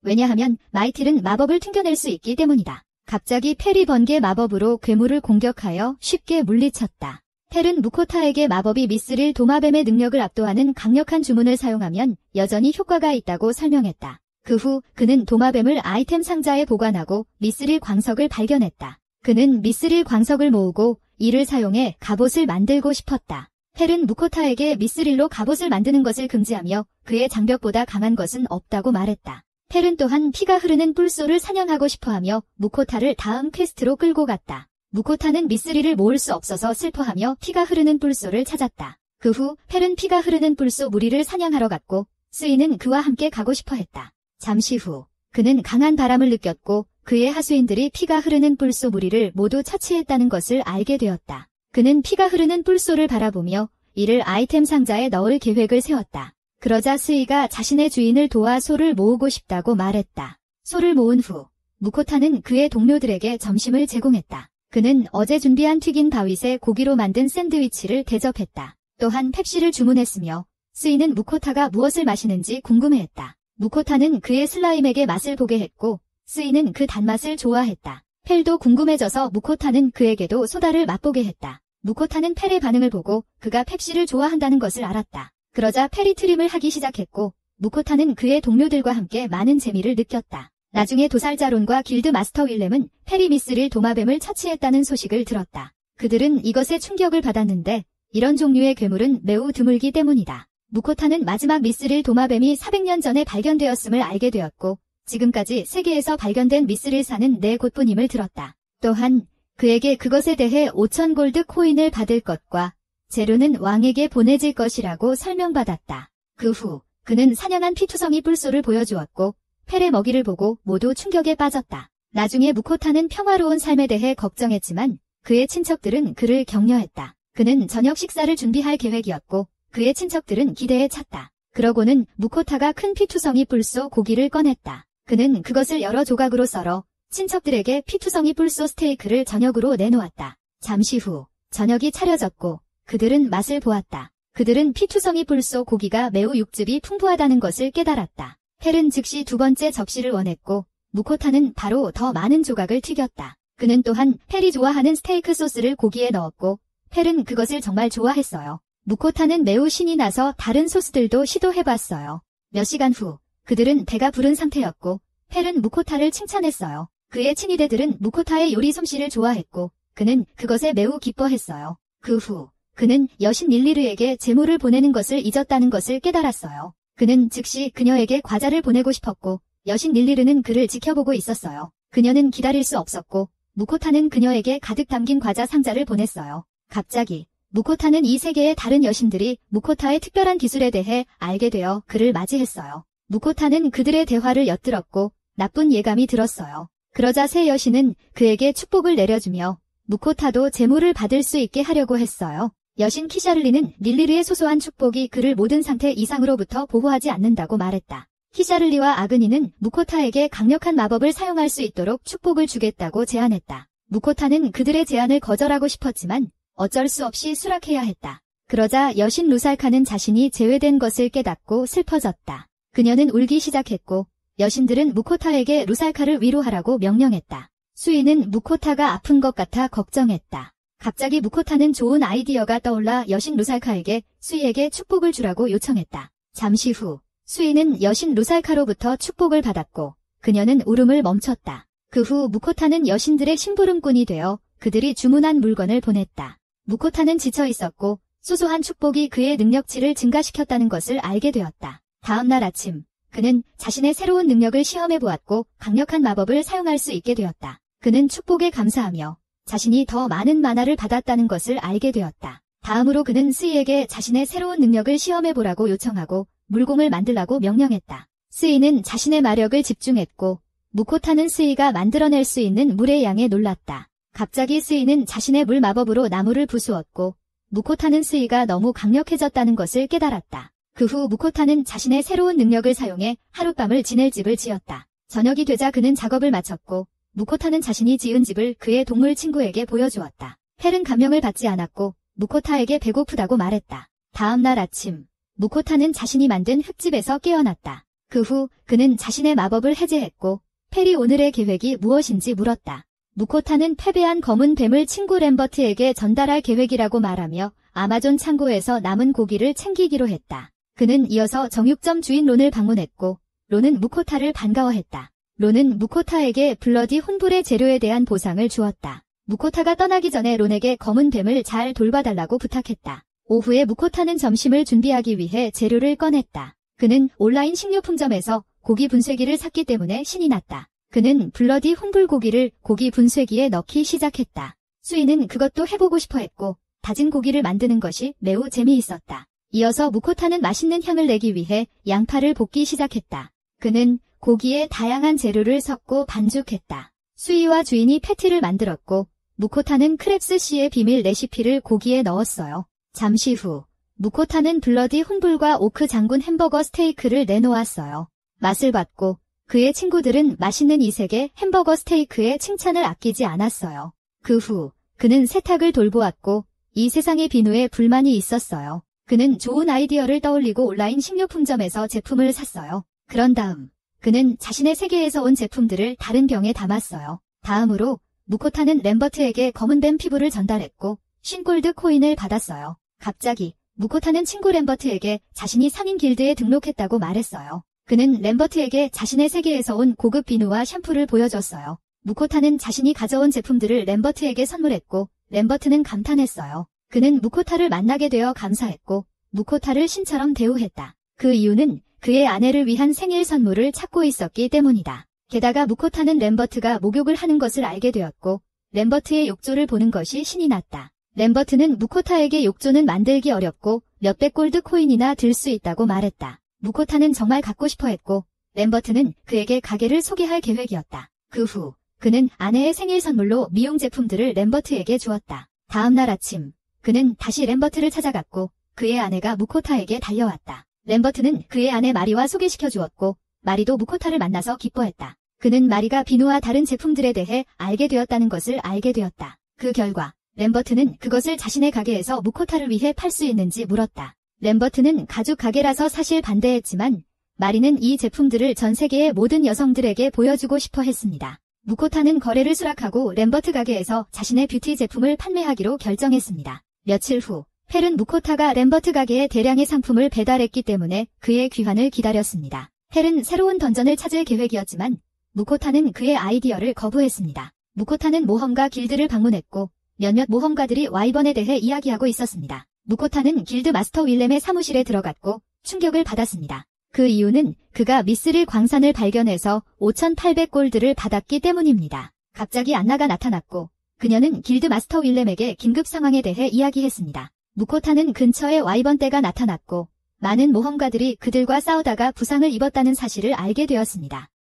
왜냐하면 마이틸은 마법을 튕겨낼 수 있기 때문이다. 갑자기 펠이 번개 마법으로 괴물을 공격하여 쉽게 물리쳤다. 펠은 무코타에게 마법이 미스릴 도마뱀의 능력을 압도하는 강력한 주문을 사용하면 여전히 효과가 있다고 설명했다. 그 후 그는 도마뱀을 아이템 상자에 보관하고 미스릴 광석을 발견했다. 그는 미스릴 광석을 모으고 이를 사용해 갑옷을 만들고 싶었다. 펠은 무코타에게 미스릴로 갑옷을 만드는 것을 금지하며 그의 장벽보다 강한 것은 없다고 말했다. 펠은 또한 피가 흐르는 뿔소를 사냥하고 싶어하며 무코타를 다음 퀘스트로 끌고 갔다. 무코타는 미스릴을 모을 수 없어서 슬퍼하며 피가 흐르는 뿔소를 찾았다. 그 후 펠은 피가 흐르는 뿔소 무리를 사냥하러 갔고 스이는 그와 함께 가고 싶어 했다. 잠시 후 그는 강한 바람을 느꼈고 그의 하수인들이 피가 흐르는 뿔소 무리를 모두 처치했다는 것을 알게 되었다. 그는 피가 흐르는 뿔소를 바라보며 이를 아이템 상자에 넣을 계획을 세웠다. 그러자 스이가 자신의 주인을 도와 소를 모으고 싶다고 말했다. 소를 모은 후 무코타는 그의 동료들에게 점심을 제공했다. 그는 어제 준비한 튀긴 바윗에 고기로 만든 샌드위치를 대접했다. 또한 펩시를 주문했으며 스이는 무코타가 무엇을 마시는지 궁금해했다. 무코타는 그의 슬라임에게 맛을 보게 했고 스이는 그 단맛을 좋아했다. 펠도 궁금해져서 무코타는 그에게도 소다를 맛보게 했다. 무코타는 펠의 반응을 보고 그가 펩시를 좋아한다는 것을 알았다. 그러자 펠이 트림을 하기 시작했고 무코타는 그의 동료들과 함께 많은 재미를 느꼈다. 나중에 도살자론과 길드 마스터 윌렘은 펠이 미스릴 도마뱀을 처치했다는 소식을 들었다. 그들은 이것에 충격을 받았는데 이런 종류의 괴물은 매우 드물기 때문이다. 무코타는 마지막 미스릴 도마뱀이 400년 전에 발견되었음을 알게 되었고 지금까지 세계에서 발견된 미스릴사는 4곳뿐임을 들었다. 또한 그에게 그것에 대해 5,000 골드 코인을 받을 것과 재료는 왕에게 보내질 것이라고 설명받았다. 그 후 그는 사냥한 피투성이 뿔소를 보여주었고 펠의 먹이를 보고 모두 충격에 빠졌다. 나중에 무코타는 평화로운 삶에 대해 걱정했지만 그의 친척들은 그를 격려했다. 그는 저녁 식사를 준비할 계획이었고 그의 친척들은 기대에 찼다. 그러고는 무코타가 큰 피투성이 뿔소 고기를 꺼냈다. 그는 그것을 여러 조각으로 썰어 친척들에게 피투성이 뿔소 스테이크를 저녁으로 내놓았다. 잠시 후 저녁이 차려졌고 그들은 맛을 보았다. 그들은 피투성이 뿔소 고기가 매우 육즙이 풍부하다는 것을 깨달았다. 펠은 즉시 두 번째 접시를 원했고 무코타는 바로 더 많은 조각을 튀겼다. 그는 또한 펠이 좋아하는 스테이크 소스를 고기에 넣었고 펠은 그것을 정말 좋아했어요. 무코타는 매우 신이 나서 다른 소스들도 시도해봤어요. 몇 시간 후 그들은 배가 부른 상태였고 펠은 무코타를 칭찬했어요. 그의 친위대들은 무코타의 요리 솜씨를 좋아했고 그는 그것에 매우 기뻐했어요. 그 후 그는 여신 릴리르에게 재물을 보내는 것을 잊었다는 것을 깨달았어요. 그는 즉시 그녀에게 과자를 보내고 싶었고 여신 릴리르는 그를 지켜보고 있었어요. 그녀는 기다릴 수 없었고 무코타는 그녀에게 가득 담긴 과자 상자를 보냈어요. 갑자기 무코타는 이 세계의 다른 여신들이 무코타의 특별한 기술에 대해 알게 되어 그를 맞이했어요. 무코타는 그들의 대화를 엿들었고 나쁜 예감이 들었어요. 그러자 새 여신은 그에게 축복을 내려주며 무코타도 재물을 받을 수 있게 하려고 했어요. 여신 키샤를리는 릴리르의 소소한 축복이 그를 모든 상태 이상으로부터 보호하지 않는다고 말했다. 키샤를리와 아그니는 무코타에게 강력한 마법을 사용할 수 있도록 축복을 주겠다고 제안했다. 무코타는 그들의 제안을 거절하고 싶었지만 어쩔 수 없이 수락해야 했다. 그러자 여신 루살카는 자신이 제외된 것을 깨닫고 슬퍼졌다. 그녀는 울기 시작했고 여신들은 무코타에게 루살카를 위로하라고 명령했다. 수인은 무코타가 아픈 것 같아 걱정했다. 갑자기 무코타는 좋은 아이디어가 떠올라 여신 루살카에게 수이에게 축복을 주라고 요청했다. 잠시 후 수인은 여신 루살카로부터 축복을 받았고 그녀는 울음을 멈췄다. 그 후 무코타는 여신들의 심부름꾼이 되어 그들이 주문한 물건을 보냈다. 무코타는 지쳐 있었고 소소한 축복이 그의 능력치를 증가시켰다는 것을 알게 되었다. 다음 날 아침 그는 자신의 새로운 능력을 시험해 보았고 강력한 마법을 사용할 수 있게 되었다. 그는 축복에 감사하며 자신이 더 많은 만화를 받았다는 것을 알게 되었다. 다음으로 그는 스이에게 자신의 새로운 능력을 시험해 보라고 요청하고 물공을 만들라고 명령했다. 스이는 자신의 마력을 집중했고 무코타는 스이가 만들어낼 수 있는 물의 양에 놀랐다. 갑자기 스이는 자신의 물 마법으로 나무를 부수었고 무코타는 스이가 너무 강력해졌다는 것을 깨달았다. 그 후 무코타는 자신의 새로운 능력을 사용해 하룻밤을 지낼 집을 지었다. 저녁이 되자 그는 작업을 마쳤고 무코타는 자신이 지은 집을 그의 동물 친구에게 보여주었다. 헬은 감명을 받지 않았고 무코타에게 배고프다고 말했다. 다음 날 아침 무코타는 자신이 만든 흙집에서 깨어났다. 그 후 그는 자신의 마법을 해제했고 헬이 오늘의 계획이 무엇인지 물었다. 무코타는 패배한 검은 뱀을 친구 램버트에게 전달할 계획이라고 말하며 아마존 창고에서 남은 고기를 챙기기로 했다. 그는 이어서 정육점 주인 론을 방문했고 론은 무코타를 반가워했다. 론은 무코타에게 블러디 혼불의 재료에 대한 보상을 주었다. 무코타가 떠나기 전에 론에게 검은 뱀을 잘 돌봐달라고 부탁했다. 오후에 무코타는 점심을 준비하기 위해 재료를 꺼냈다. 그는 온라인 식료품점에서 고기 분쇄기를 샀기 때문에 신이 났다. 그는 블러디 혼불 고기를 고기 분쇄기에 넣기 시작했다. 수인은 그것도 해보고 싶어 했고 다진 고기를 만드는 것이 매우 재미있었다. 이어서 무코타는 맛있는 향을 내기 위해 양파를 볶기 시작했다. 그는 고기에 다양한 재료를 섞고 반죽했다. 수이와 주인이 패티를 만들었고 무코타는 크랩스 씨의 비밀 레시피를 고기에 넣었어요. 잠시 후 무코타는 블러디 혼불과 오크 장군 햄버거 스테이크를 내놓았어요. 맛을 봤고 그의 친구들은 맛있는 이색의 햄버거 스테이크에 칭찬을 아끼지 않았어요. 그 후 그는 세탁을 돌보았고 이 세상의 비누에 불만이 있었어요. 그는 좋은 아이디어를 떠올리고 온라인 식료품점에서 제품을 샀어요. 그런 다음 그는 자신의 세계에서 온 제품들을 다른 병에 담았어요. 다음으로 무코타는 램버트에게 검은 뱀 피부를 전달했고 50골드 코인을 받았어요. 갑자기 무코타는 친구 램버트에게 자신이 상인 길드에 등록했다고 말했어요. 그는 램버트에게 자신의 세계에서 온 고급 비누와 샴푸를 보여줬어요. 무코타는 자신이 가져온 제품들을 램버트에게 선물했고 램버트는 감탄했어요. 그는 무코타를 만나게 되어 감사했고 무코타를 신처럼 대우했다. 그 이유는 그의 아내를 위한 생일 선물을 찾고 있었기 때문이다. 게다가 무코타는 램버트가 목욕을 하는 것을 알게 되었고 램버트의 욕조를 보는 것이 신이 났다. 램버트는 무코타에게 욕조는 만들기 어렵고 몇백 골드 코인이나 들 수 있다고 말했다. 무코타는 정말 갖고 싶어 했고 램버트는 그에게 가게를 소개할 계획이었다. 그 후 그는 아내의 생일 선물로 미용 제품들을 램버트에게 주었다. 다음 날 아침 그는 다시 램버트를 찾아갔고 그의 아내가 무코타에게 달려왔다. 램버트는 그의 아내 마리와 소개시켜 주었고 마리도 무코타를 만나서 기뻐했다. 그는 마리가 비누와 다른 제품들에 대해 알게 되었다는 것을 알게 되었다. 그 결과 램버트는 그것을 자신의 가게에서 무코타를 위해 팔 수 있는지 물었다. 램버트는 가죽 가게라서 사실 반대했지만 마리는 이 제품들을 전 세계의 모든 여성들에게 보여주고 싶어 했습니다. 무코타는 거래를 수락하고 램버트 가게에서 자신의 뷰티 제품을 판매하기로 결정했습니다. 며칠 후 헬은 무코타가 램버트 가게에 대량의 상품을 배달했기 때문에 그의 귀환을 기다렸습니다. 헬은 새로운 던전을 찾을 계획이었지만 무코타는 그의 아이디어를 거부했습니다. 무코타는 모험가 길드를 방문했고 몇몇 모험가들이 와이번에 대해 이야기하고 있었습니다. 무코타는 길드 마스터 윌렘의 사무실에 들어갔고 충격을 받았습니다. 그 이유는 그가 미스릴 광산을 발견해서 5,800골드를 받았기 때문입니다. 갑자기 안나가 나타났고 그녀는 길드 마스터 윌렘에게 긴급 상황에 대해 이야기했습니다. 무코타는 근처에 와이번 떼가 나타났고 많은 모험가들이 그들과 싸우다가 부상을 입었다는 사실을 알게 되었습니다.